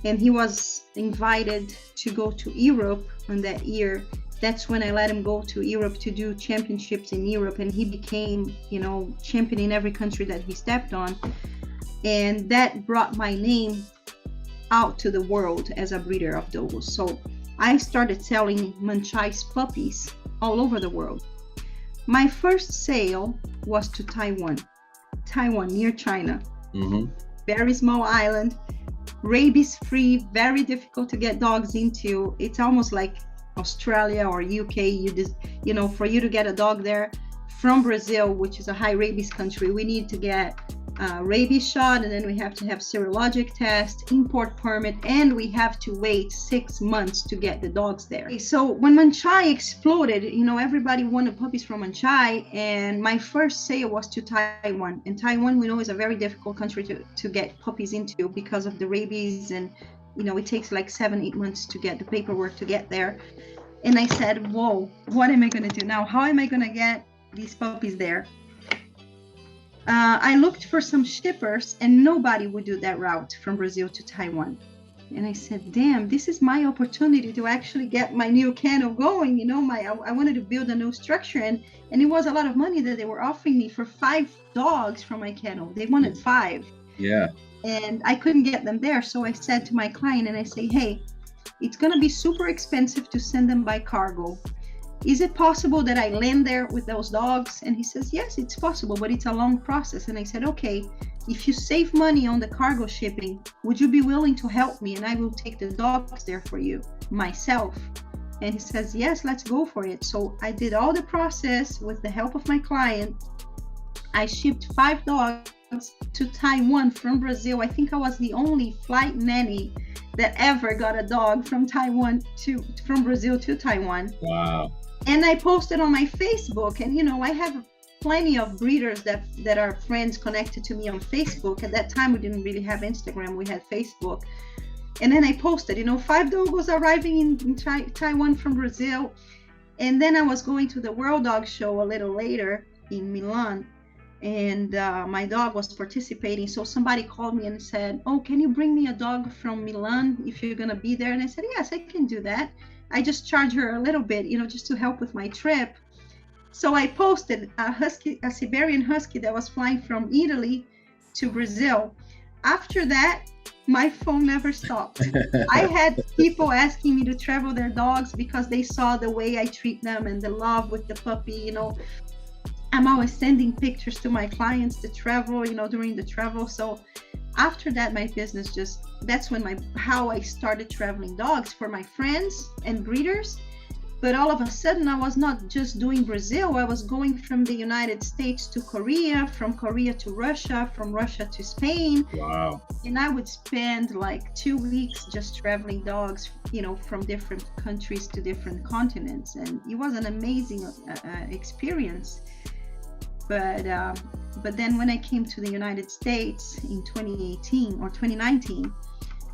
And he was invited to go to Europe on that year. That's when I let him go to Europe to do championships in Europe, and he became, you know, champion in every country that he stepped on. And that brought my name out to the world as a breeder of dogos. So I started selling Manchai's puppies all over the world. My first sale was to Taiwan, near China. Very small island, rabies free, very difficult to get dogs into. It's almost like Australia or UK. You know, for you to get a dog there from Brazil, which is a high rabies country, we need to get rabies shot, and then we have to have serologic test, import permit, and we have to wait 6 months to get the dogs there. So when Manchai exploded, you know, everybody wanted puppies from Manchai, and my first sale was to Taiwan. And Taiwan, we know, is a very difficult country to get puppies into because of the rabies, and you know, it takes like 7-8 months to get the paperwork to get there. And I said, whoa, what am I going to do now? How am I going to get these puppies there? I looked for some shippers, and nobody would do that route from Brazil to Taiwan. And I said, damn, this is my opportunity to actually get my new kennel going. You know, I wanted to build a new structure, and it was a lot of money that they were offering me for 5 dogs from my kennel. They wanted 5. Yeah. And I couldn't get them there. So I said to my client, and I say, hey, it's going to be super expensive to send them by cargo. Is it possible that I land there with those dogs? And he says, yes, it's possible, but it's a long process. And I said, okay, if you save money on the cargo shipping, would you be willing to help me? And I will take the dogs there for you myself. And he says, yes, let's go for it. So I did all the process with the help of my client. I shipped 5 dogs to Taiwan from Brazil. I think I was the only flight nanny that ever got a dog from Brazil to Taiwan. Wow. And I posted on my Facebook, and you know, I have plenty of breeders that are friends connected to me on Facebook. At that time, we didn't really have Instagram, we had Facebook. And then I posted, you know, 5 dogos arriving in Taiwan from Brazil. And then I was going to the World Dog Show a little later in Milan, and my dog was participating. So somebody called me and said, oh, can you bring me a dog from Milan if you're gonna be there? And I said, yes, I can do that. I just charge her a little bit, you know, just to help with my trip. So I posted a Siberian Husky that was flying from Italy to Brazil. After that, my phone never stopped. I had people asking me to travel their dogs because they saw the way I treat them and the love with the puppy, you know. I'm always sending pictures to my clients to travel, you know, during the travel. So after that, my business that's when how I started traveling dogs for my friends and breeders. But all of a sudden, I was not just doing Brazil. I was going from the United States to Korea, from Korea to Russia, from Russia to Spain. Wow. And I would spend like 2 weeks just traveling dogs, you know, from different countries to different continents. And it was an amazing experience. But then when I came to the United States in 2018 or 2019,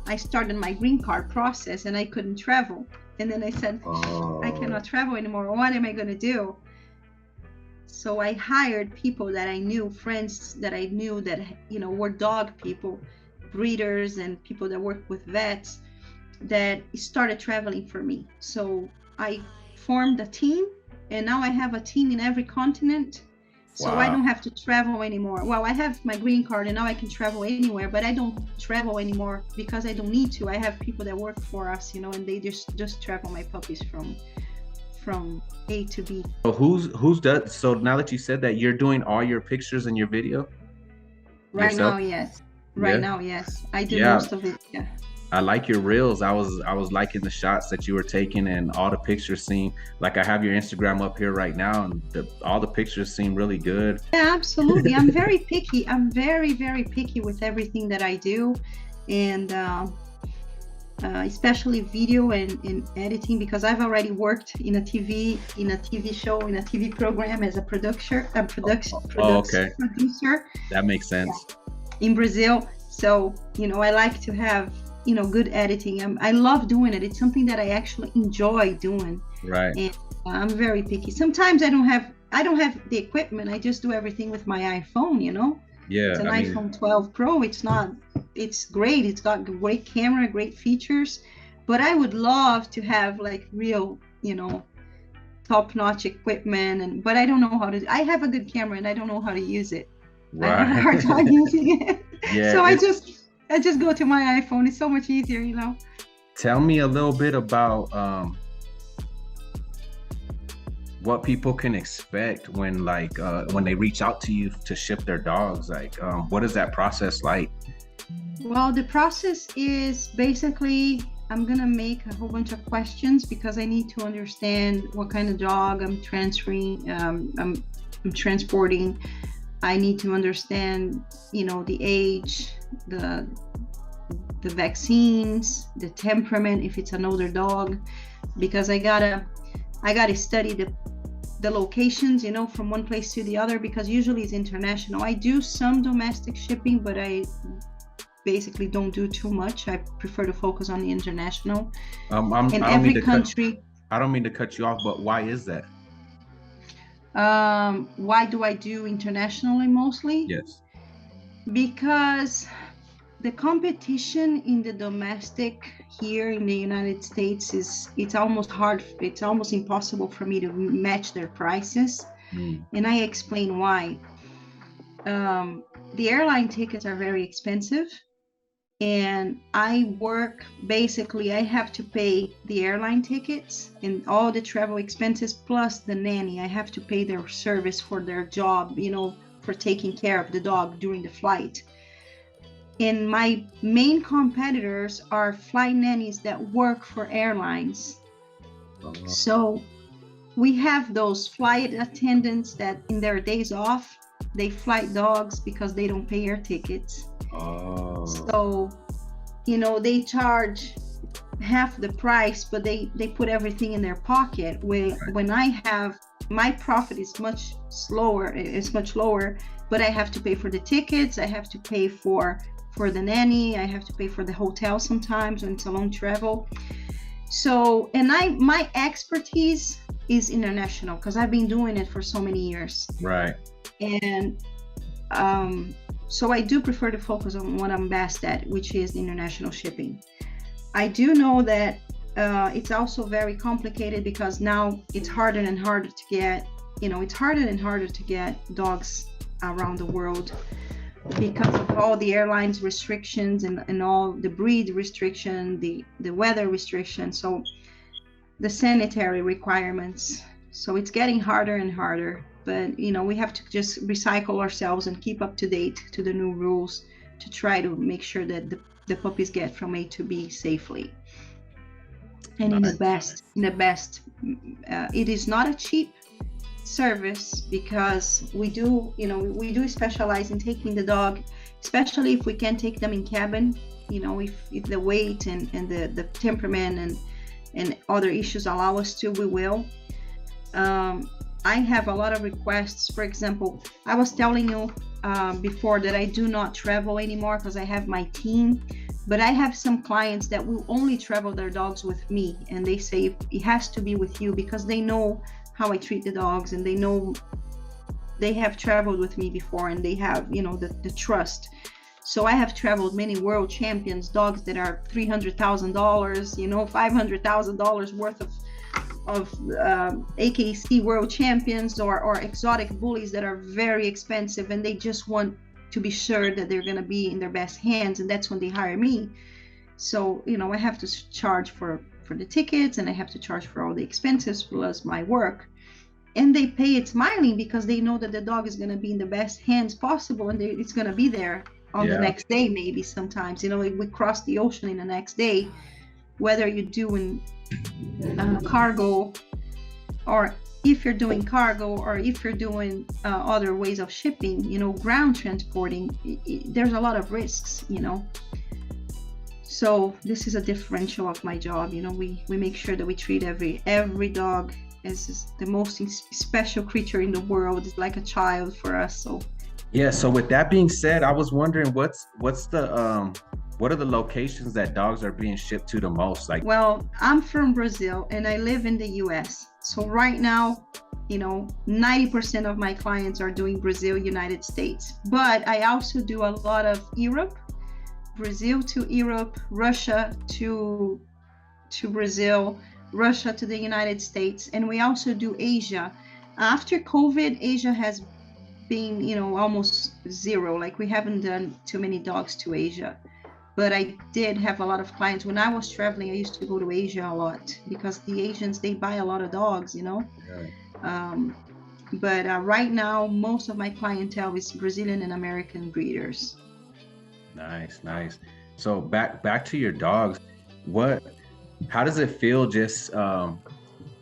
I started my green card process and I couldn't travel. And then I said, I cannot travel anymore. What am I going to do? So I hired people that I knew, friends that I knew that, you know, were dog people, breeders and people that work with vets that started traveling for me. So I formed a team, and now I have a team in every continent. So I don't have to travel anymore. Well, I have my green card and now I can travel anywhere, but I don't travel anymore because I don't need to. I have people that work for us, you know, and they just travel my puppies from from A to B. So who's does so now that you said that, you're doing all your pictures and your video Right yourself? now, yes. Right Yeah. now, yes. I do Yeah. most of it. Yeah. I like your reels. I was liking the shots that you were taking, and all the pictures seem like, I have your Instagram up here right now, and all the pictures seem really good. Yeah, absolutely. I'm very picky. I'm very, very picky with everything that I do. And especially video and editing, because I've already worked in a TV show, in a TV program as a Oh, okay. producer. That makes sense. In Brazil. So, I like to have, good editing. I love doing it. It's something that I actually enjoy doing. Right. And I'm very picky. Sometimes I don't have the equipment. I just do everything with my iPhone, Yeah. It's an iPhone 12 Pro. It's great. It's got great camera, great features, but I would love to have like real, top-notch equipment, but I don't know how to. I have a good camera and I don't know how to use it. Right. I have a hard time using it. Yeah. So I just go to my iPhone. It's so much easier, Tell me a little bit about what people can expect when when they reach out to you to ship their dogs. What is that process like? Well, the process is basically, I'm gonna make a whole bunch of questions because I need to understand what kind of dog I'm transferring. I'm transporting. I need to understand, the age, the vaccines, the temperament, if it's an older dog, because I gotta study the locations, from one place to the other, because usually it's international. I do some domestic shipping, but I basically don't do too much. I prefer to focus on the international. In every country. I don't mean to cut you off, but why is that? Why do I do internationally mostly? Yes. Because the competition in the domestic here in the United States it's almost impossible for me to match their prices. And I explain why. The airline tickets are very expensive, and I have to pay the airline tickets and all the travel expenses plus the nanny. I have to pay their service for their job, for taking care of the dog during the flight. And my main competitors are flight nannies that work for airlines. So we have those flight attendants that in their days off, they flight dogs because they don't pay air tickets. So, they charge half the price, but they put everything in their pocket. When I have, my profit is much lower, but I have to pay for the tickets. I have to pay for the nanny. I have to pay for the hotel sometimes when it's a long travel. So, and my expertise is international because I've been doing it for so many years. Right. And so I do prefer to focus on what I'm best at, which is international shipping. I do know that it's also very complicated because now it's harder and harder to get, dogs around the world because of all the airlines restrictions and all the breed restriction, the weather restriction, so the sanitary requirements. So it's getting harder and harder. But, we have to just recycle ourselves and keep up to date to the new rules to try to make sure that the puppies get from A to B safely. And in the best, it is not a cheap service because we do specialize in taking the dog, especially if we can take them in cabin, if the weight and the temperament and other issues allow us to, we will. I have a lot of requests. For example, I was telling you before that I do not travel anymore because I have my team, but I have some clients that will only travel their dogs with me, and they say it has to be with you because they know how I treat the dogs and they know they have traveled with me before and they have, the trust. So I have traveled many world champions, dogs that are $300,000, $500,000 worth of AKC world champions or exotic bullies that are very expensive, and they just want to be sure that they're going to be in their best hands, and that's when they hire me. So I have to charge for for the tickets and I have to charge for all the expenses plus my work. And they pay it smiling because they know that the dog is going to be in the best hands possible and it's going to be there on the next day. Maybe sometimes, you know, we cross the ocean in the next day, whether you're doing cargo, or if you're doing cargo, or if you're doing other ways of shipping, you know, ground transporting, there's a lot of risks, you know. So this is a differential of my job. You know, we make sure that we treat every dog as the most special creature in the world. It's like a child for us. So yeah. So with that being said, I was wondering what are the locations that dogs are being shipped to the most? Like, well, I'm from Brazil and I live in the US. So right now, you know, 90% of my clients are doing Brazil, United States. But I also do a lot of Europe, Brazil to Europe, Russia to Brazil, Russia to the United States, and we also do Asia. After COVID, Asia has been, you know, almost zero. Like we haven't done too many dogs to Asia. But I did have a lot of clients. When I was traveling, I used to go to Asia a lot because the Asians, they buy a lot of dogs, you know. Yeah. But right now, most of my clientele is Brazilian and American breeders. Nice. So back to your dogs. How does it feel just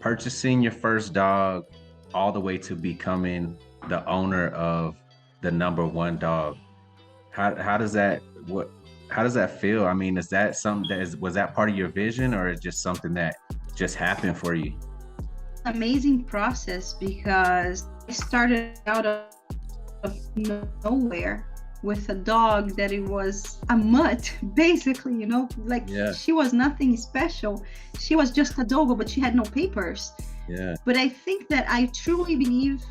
purchasing your first dog all the way to becoming the owner of the number one dog? How does that feel? I mean, is that something was that part of your vision, or is it just something that just happened for you? Amazing process, because I started out of nowhere with a dog that it was a mutt, basically, you know, like she was nothing special. She was just a dogo, but she had no papers. Yeah. But I think that I truly believe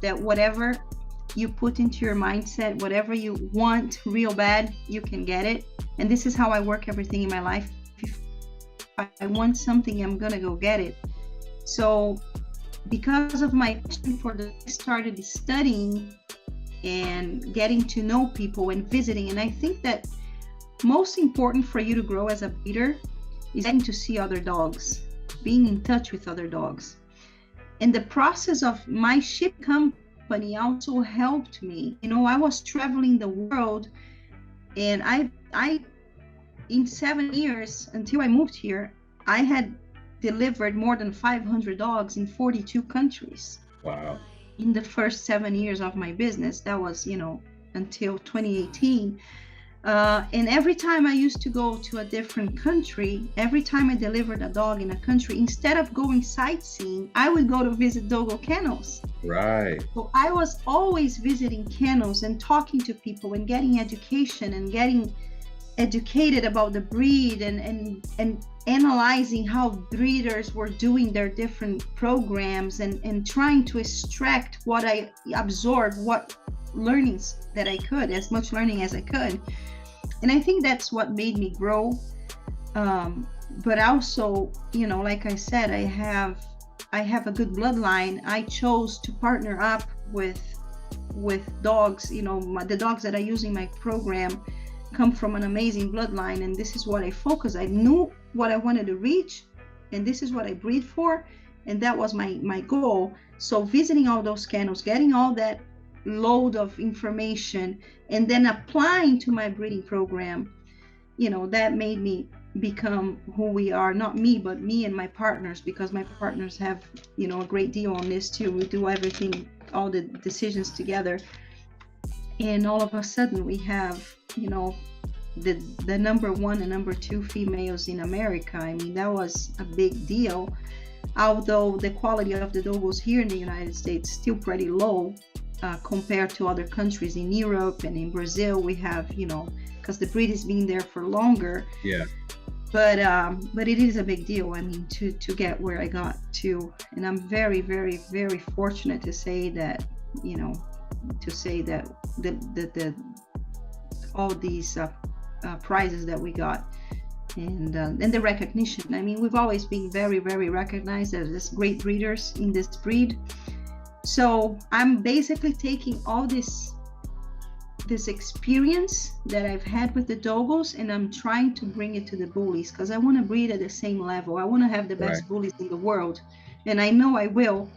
that whatever you put into your mindset, whatever you want real bad, you can get it. And this is how I work everything in my life. If I want something, I'm gonna go get it. So because of my passion for this, I started studying and getting to know people and visiting. And I think that most important for you to grow as a breeder is getting to see other dogs, being in touch with other dogs. And the process of my ship company also helped me. You know, I was traveling the world, and I in 7 years until I moved here, I had delivered more than 500 dogs in 42 countries. Wow. In the first 7 years of my business. That was, you know, until 2018. And every time I used to go to a different country, every time I delivered a dog in a country, instead of going sightseeing, I would go to visit Dogo Kennels. Right. So I was always visiting kennels and talking to people and getting education and getting educated about the breed and analyzing how breeders were doing their different programs and trying to extract what I absorbed, what learnings that I could, as much learning as I could. And I think that's what made me grow. But also, you know, like I said, I have a good bloodline. I chose to partner up with dogs. You know, the dogs that I use in my program come from an amazing bloodline, and this is what I focus. I knew what I wanted to reach, and this is what I breed for, and that was my goal. So visiting all those kennels, getting all that load of information, and then applying to my breeding program, you know, that made me become who we are. Not me, but me and my partners, because my partners have, you know, a great deal on this too. We do everything, all the decisions together, and all of a sudden we have, you know, the number one and number two females in America. I mean, that was a big deal, although the quality of the dogos here in the United States is still pretty low compared to other countries. In Europe and in Brazil, we have, you know, because the breed has been there for longer. Yeah. But it is a big deal. I mean, to get where I got to, and I'm very, very, very fortunate to say that, you know, the all these prizes that we got, and the recognition. I mean, we've always been very, very recognized as great breeders in this breed. So I'm basically taking all this this experience that I've had with the dogos, and I'm trying to bring it to the bullies because I want to breed at the same level. I want to have the best bullies in the world, and I know I will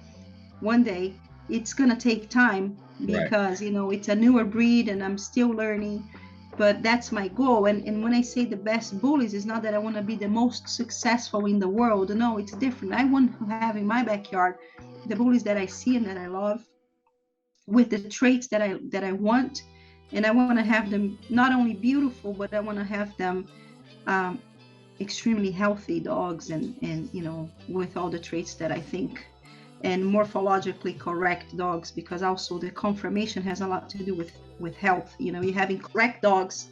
one day. It's gonna take time because you know, it's a newer breed and I'm still learning, but that's my goal. And when I say the best bullies, it's not that I want to be the most successful in the world. No, it's different. I want to have in my backyard the bullies that I see and that I love, with the traits that I want, and I want to have them not only beautiful, but I want to have them extremely healthy dogs, and you know, with all the traits that I think, and morphologically correct dogs, because also the conformation has a lot to do with health. You know, you having correct dogs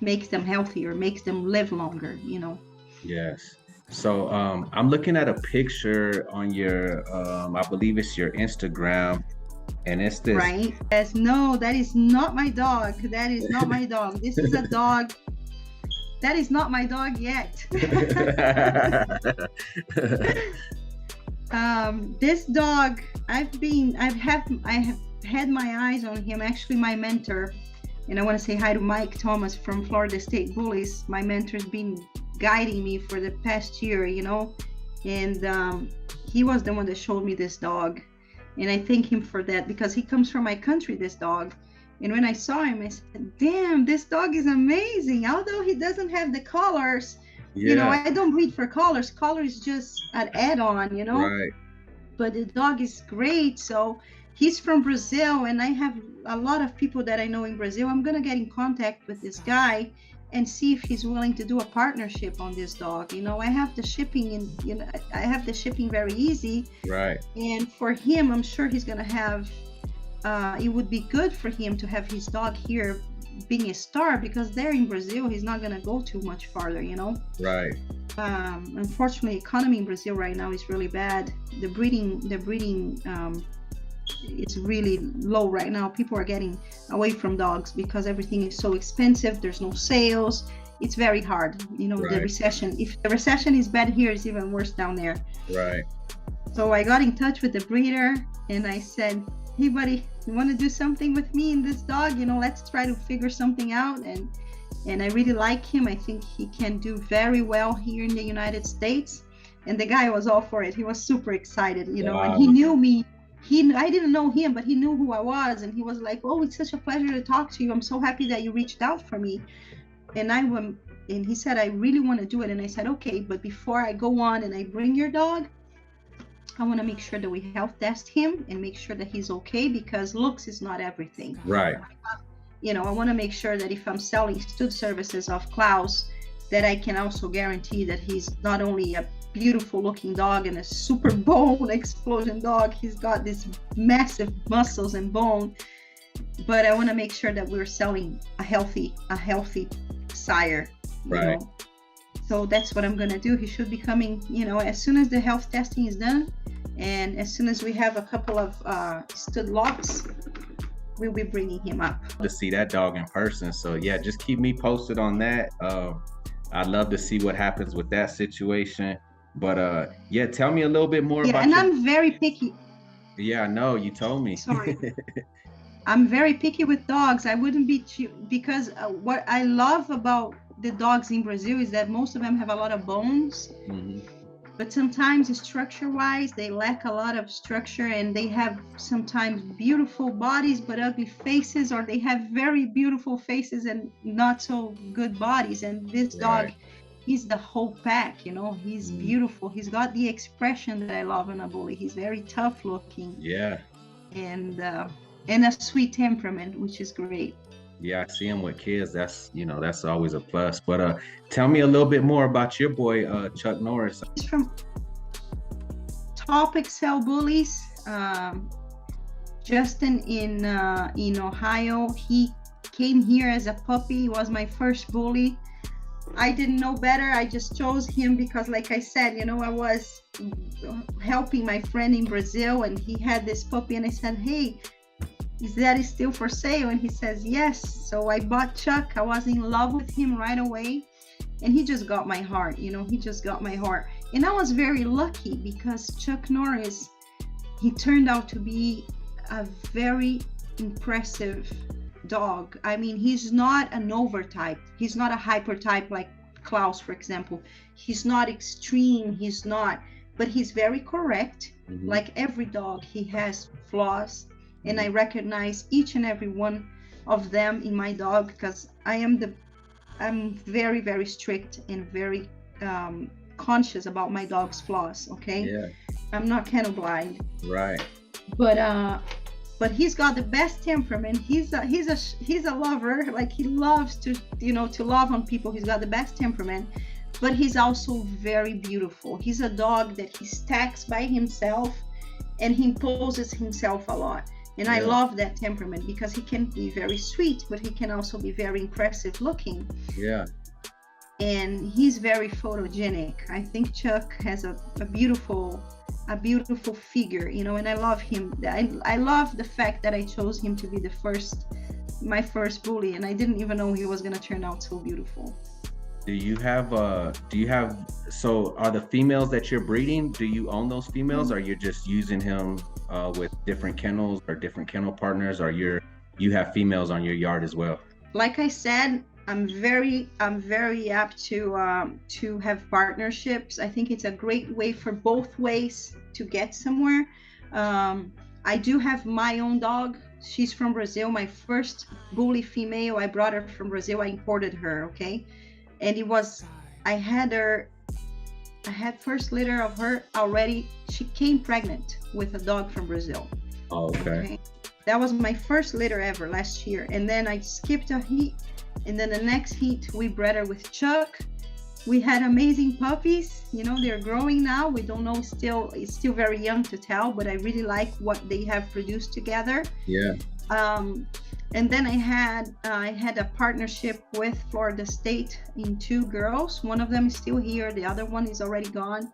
makes them healthier, makes them live longer, you know. Yes. So I'm looking at a picture on your I believe it's your Instagram, and it's this. Right. Yes. No, that is not my dog. That is not my dog. This is a dog. That is not my dog yet. This dog, I have had my eyes on him. Actually, my mentor, and I want to say hi to Mike Thomas from Florida State Bullies. My mentor's been guiding me for the past year, you know, and he was the one that showed me this dog, and I thank him for that, because he comes from my country, this dog. And when I saw him, I said, damn, this dog is amazing. Although he doesn't have the collars, you know, I don't breed for collars. Collar is just an add-on, you know. Right. But the dog is great. So he's from Brazil, and I have a lot of people that I know in Brazil. I'm gonna get in contact with this guy and see if he's willing to do a partnership on this dog. You know, I have the shipping, and you know, I have the shipping very easy. Right. And for him, I'm sure he's gonna have. It would be good for him to have his dog here being a star, because there in Brazil he's not going to go too much farther, you know. Right. Unfortunately, economy in Brazil right now is really bad. The breeding it's really low right now. People are getting away from dogs because everything is so expensive. There's no sales. It's very hard, you know. The recession, if the recession is bad here, it's even worse down there. Right. So I got in touch with the breeder, and I said, hey buddy, you want to do something with me and this dog? You know, let's try to figure something out. And I really like him. I think he can do very well here in the United States. And the guy was all for it. He was super excited, you know. And he knew me. I didn't know him, but he knew who I was, and he was like, oh, it's such a pleasure to talk to you. I'm so happy that you reached out for me. And he said, I really want to do it. And I said, okay, but before I go on and I bring your dog, I want to make sure that we health test him and make sure that he's okay, because looks is not everything. Right. You know, I want to make sure that if I'm selling stud services of Klaus, that I can also guarantee that he's not only a beautiful looking dog and a super bone explosion dog, he's got this massive muscles and bone, but I want to make sure that we're selling a healthy sire. Right. Know? So that's what I'm going to do. He should be coming, you know, as soon as the health testing is done, and as soon as we have a couple of stud lots, we'll be bringing him up. To see that dog in person. So yeah, just keep me posted on that. I'd love to see what happens with that situation. But yeah, tell me a little bit more about. And I'm very picky. Yeah, I know, you told me. Sorry. I'm very picky with dogs. I wouldn't be because what I love about the dogs in Brazil is that most of them have a lot of bones. Mm-hmm. But sometimes structure-wise, they lack a lot of structure, and they have sometimes beautiful bodies but ugly faces, or they have very beautiful faces and not so good bodies. And this dog, he's the whole pack, you know. He's beautiful. He's got the expression that I love in a bully. He's very tough looking. Yeah. And a sweet temperament, which is great. Yeah, I see him with kids. That's, you know, that's always a plus. But tell me a little bit more about your boy, Chuck Norris. He's from Top Excel Bullies. Justin in Ohio. He came here as a puppy. He was my first bully. I didn't know better. I just chose him because, like I said, you know, I was helping my friend in Brazil, and he had this puppy, and I said, hey, is that still for sale? And he says yes. So I bought Chuck. I was in love with him right away, and he just got my heart. You know, he just got my heart. And I was very lucky because Chuck Norris, he turned out to be a very impressive dog. I mean, he's not an overtype. He's not a hyper type like Klaus, for example. He's not extreme. He's not, but he's very correct. Like every dog, he has flaws, and I recognize each and every one of them in my dog, because I'm very, very strict and very conscious about my dog's flaws. Okay. Yeah. I'm not kennel blind. Right. But he's got the best temperament. He's a lover. Like, he loves to, to love on people. He's got the best temperament, but he's also very beautiful. He's a dog that he stacks by himself, and he imposes himself a lot. And I love that temperament, because he can be very sweet, but he can also be very impressive looking. Yeah. And he's very photogenic. I think Chuck has a beautiful figure, and I love him. I love the fact that I chose him to be my first bully, and I didn't even know he was going to turn out so beautiful. Do you have so are the females that you're breeding, do you own those females, or you're just using him with different kennels or different kennel partners, or you have females on your yard as well? Like I said, I'm very apt to have partnerships. I think it's a great way for both ways to get somewhere. I do have my own dog. She's from Brazil. My first bully female, I brought her from Brazil. I imported her, okay? And I had first litter of her already. She came pregnant with a dog from Brazil. Oh, okay. That was my first litter ever last year. And then I skipped a heat. And then the next heat, we bred her with Chuck. We had amazing puppies. They're growing now. We don't know it's still very young to tell, but I really like what they have produced together. Yeah. And then I had a partnership with Florida State in 2 girls. One of them is still here. The other one is already gone.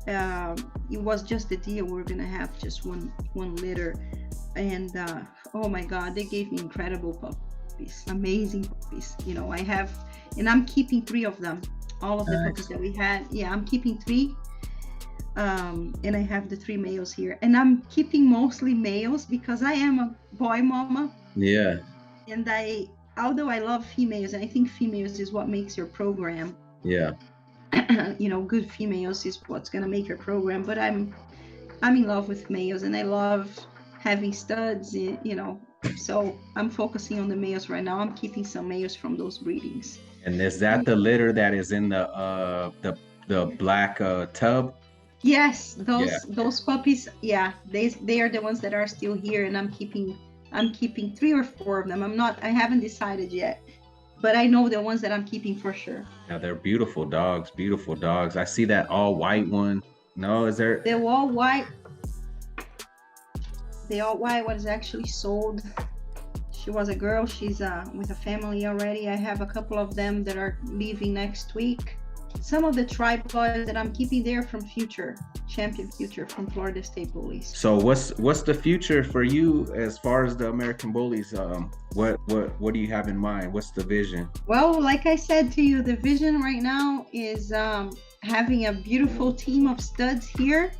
It was just a deal. We're gonna have just one litter. And oh my God, they gave me incredible puppies, amazing puppies. I'm keeping 3 of them. All of the puppies that we had. Yeah, I'm keeping 3. And I have the 3 males here. And I'm keeping mostly males because I am a boy mama. Yeah. And although I love females, and I think females is what makes your program. Yeah. Good females is what's gonna make your program. But I'm in love with males, and I love having studs, so I'm focusing on the males right now. I'm keeping some males from those breedings. And is that the litter that is in the black tub? Yes, those puppies. Yeah, they are the ones that are still here, and I'm keeping 3 or 4 of them. I haven't decided yet, but I know the ones that I'm keeping for sure. Yeah, they're beautiful dogs. Beautiful dogs. I see that all white one. No, is there? They're all white. The all white was actually sold. She was a girl. She's with a family already. I have a couple of them that are leaving next week. Some of the triploids that I'm keeping there from Champion Future from Florida State Bullies. So what's the future for you as far as the American Bullies? What do you have in mind? What's the vision? Well, like I said to you, the vision right now is having a beautiful team of studs here.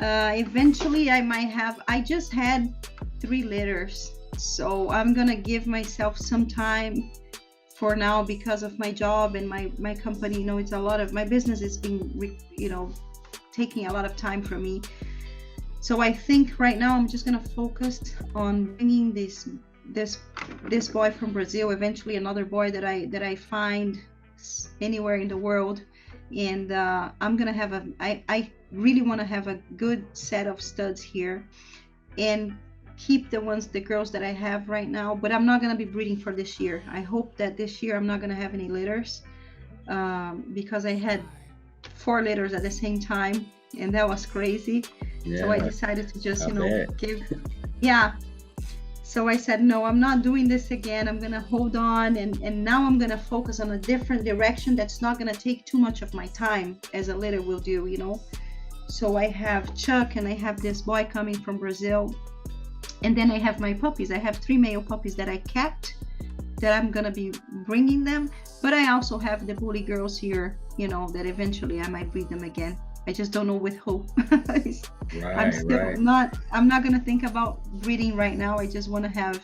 Eventually I just had 3 litters, so I'm gonna give myself some time for now because of my job and my company. It's a lot of my business is being taking a lot of time from me. So I think right now I'm just gonna focus on bringing this boy from Brazil, eventually another boy that I find anywhere in the world, and I'm gonna have I really want to have a good set of studs here and keep the girls that I have right now, but I'm not going to be breeding for this year. I hope that this year I'm not going to have any litters, because I had 4 litters at the same time, and that was crazy. Yeah. So I decided to just so I said, no, I'm not doing this again. I'm going to hold on, and now I'm going to focus on a different direction that's not going to take too much of my time as a litter will do, So I have Chuck, and I have this boy coming from Brazil, and then I have my puppies. I have 3 male puppies that I kept that I'm gonna be bringing them, but I also have the bully girls here, that eventually I might breed them again. I just don't know with who. I'm not gonna think about breeding right now. I just want to have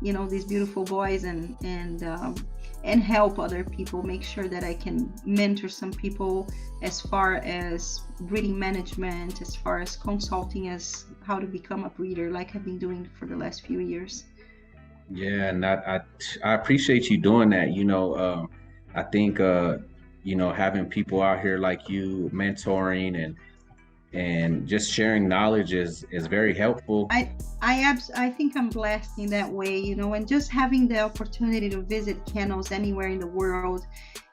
you know, these beautiful boys and help other people, make sure that I can mentor some people as far as breeding management, as far as consulting as how to become a breeder, like I've been doing for the last few years. Yeah, and I appreciate you doing that. I think having people out here like you mentoring and just sharing knowledge is very helpful. I think I'm blessed in that way, you know, and just having the opportunity to visit kennels anywhere in the world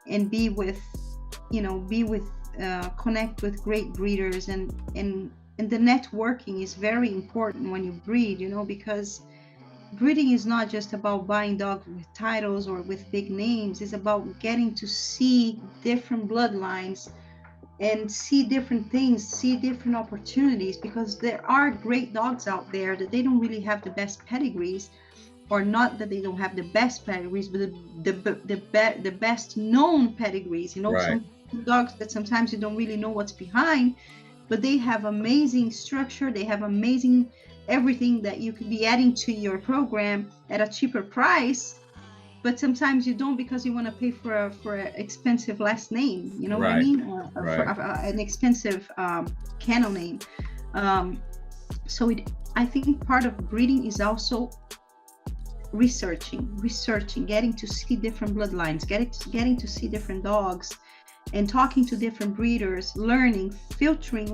and be with, connect with great breeders, and the networking is very important when you breed, you know, because breeding is not just about buying dogs with titles or with big names. It's about getting to see different bloodlines and see different things, see different opportunities, because there are great dogs out there that they don't really have the best pedigrees, or not that they don't have the best pedigrees, but the best known pedigrees. You know, Right. some dogs that sometimes you don't really know what's behind, but they have amazing structure, they have amazing everything that you could be adding to your program at a cheaper price, but sometimes you don't because you want to pay for an expensive last name, you know what I Right. mean, or for Right. an expensive kennel name. So I think part of breeding is also researching, getting to see different bloodlines, getting to see different dogs, and talking to different breeders, learning, filtering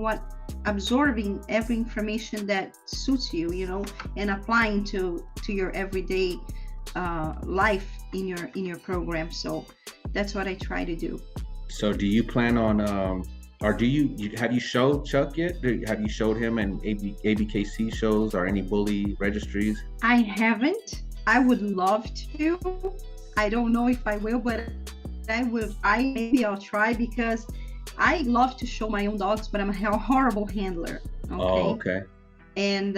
absorbing every information that suits you, you know, and applying to your everyday life in your program. So that's what I try to do. So do you plan on or have you showed Chuck yet? Have you showed him in ABKC shows or any bully registries? I haven't. I would love to. I don't know if I will, but maybe I'll try, because I love to show my own dogs, but I'm a horrible handler. Okay. Oh, okay. And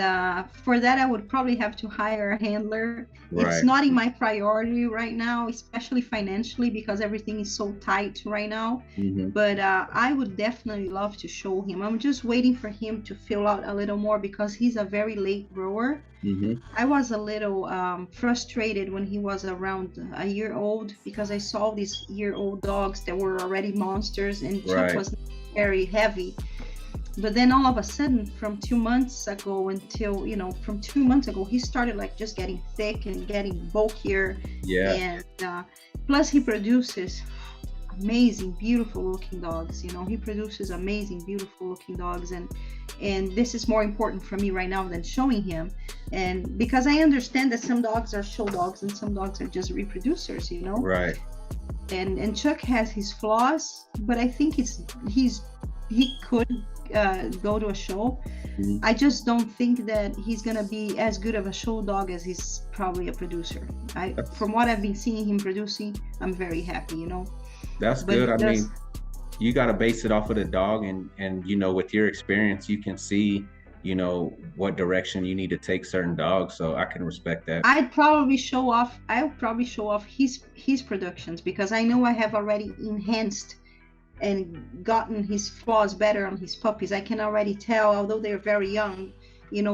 for that, I would probably have to hire a handler. Right. It's not in my priority right now, especially financially, because everything is so tight right now. Mm-hmm. But I would definitely love to show him. I'm just waiting for him to fill out a little more, because he's a very late grower. Mm-hmm. I was a little frustrated when he was around a year old, because I saw these year-old dogs that were already monsters, and Chuck Right. was very heavy. But then all of a sudden, from 2 months ago until, from 2 months ago, he started like just getting thick and getting bulkier. Yeah. And plus he produces amazing, beautiful looking dogs. You know, he produces amazing, beautiful looking dogs. And this is more important for me right now than showing him. And because I understand that some dogs are show dogs and some dogs are just reproducers, you know? Right. And Chuck has his flaws, but I think he could go to a show. Mm-hmm. I just don't think that he's gonna be as good of a show dog as he's probably a producer. From what I've been seeing him producing, I'm very happy, you know. That's But good. I mean, you got to base it off of the dog, and with your experience, you can see what direction you need to take certain dogs. So I can respect that. I'll probably show off his productions, because I know I have already enhanced and gotten his flaws better on his puppies. I can already tell, although they're very young,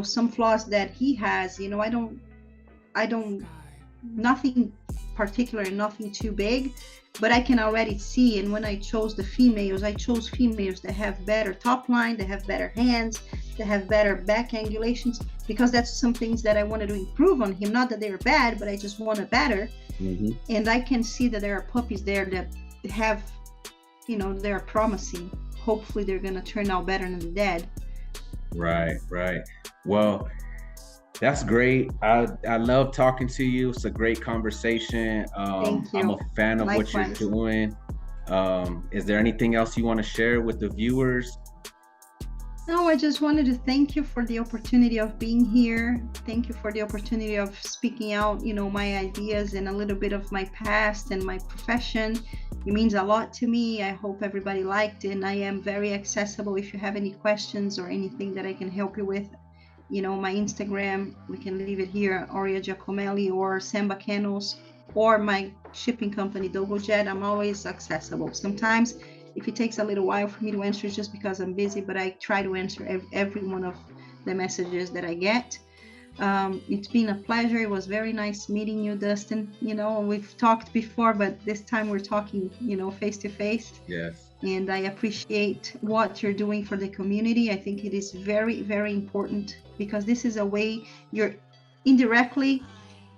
some flaws that he has. I don't nothing particular, nothing too big, but I can already see. And when I chose the females, I chose females that have better top line, that have better hands, that have better back angulations, because that's some things that I wanted to improve on him. Not that they were bad, but I just wanted better. Mm-hmm. And I can see that there are puppies there that have, they're promising. Hopefully they're going to turn out better than the dad. Right. Well, that's great. I love talking to you. It's a great conversation. Thank you. I'm a fan of Likewise. what you're doing. Is there anything else you want to share with the viewers? No, I just wanted to thank you for the opportunity of being here. Thank you for the opportunity of speaking out, my ideas and a little bit of my past and my profession. It means a lot to me. I hope everybody liked it, and I am very accessible. If you have any questions or anything that I can help you with, my Instagram, we can leave it here, Oreo Giacomelli or Samba Kennels, or my shipping company, Dogo Jet. I'm always accessible. Sometimes if it takes a little while for me to answer, it's just because I'm busy, but I try to answer every one of the messages that I get. It's been a pleasure. It was very nice meeting you, Dustin. You know, we've talked before, but this time we're talking, you know, face to face. Yes. And I appreciate what you're doing for the community. I think it is very, very important, because this is a way you're indirectly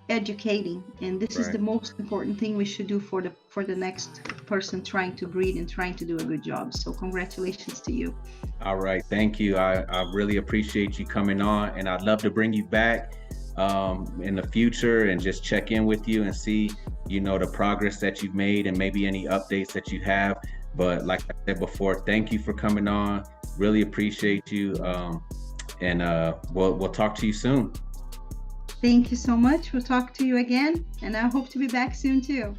educating, and this is Right. the most important thing we should do for the next person trying to breed and trying to do a good job. So congratulations to you. All right, thank you. I really appreciate you coming on, and I'd love to bring you back in the future and just check in with you and see, you know, the progress that you've made and maybe any updates that you have. But like I said before, thank you for coming on. Really appreciate you, and we'll talk to you soon. Thank you so much. We'll talk to you again, and I hope to be back soon too.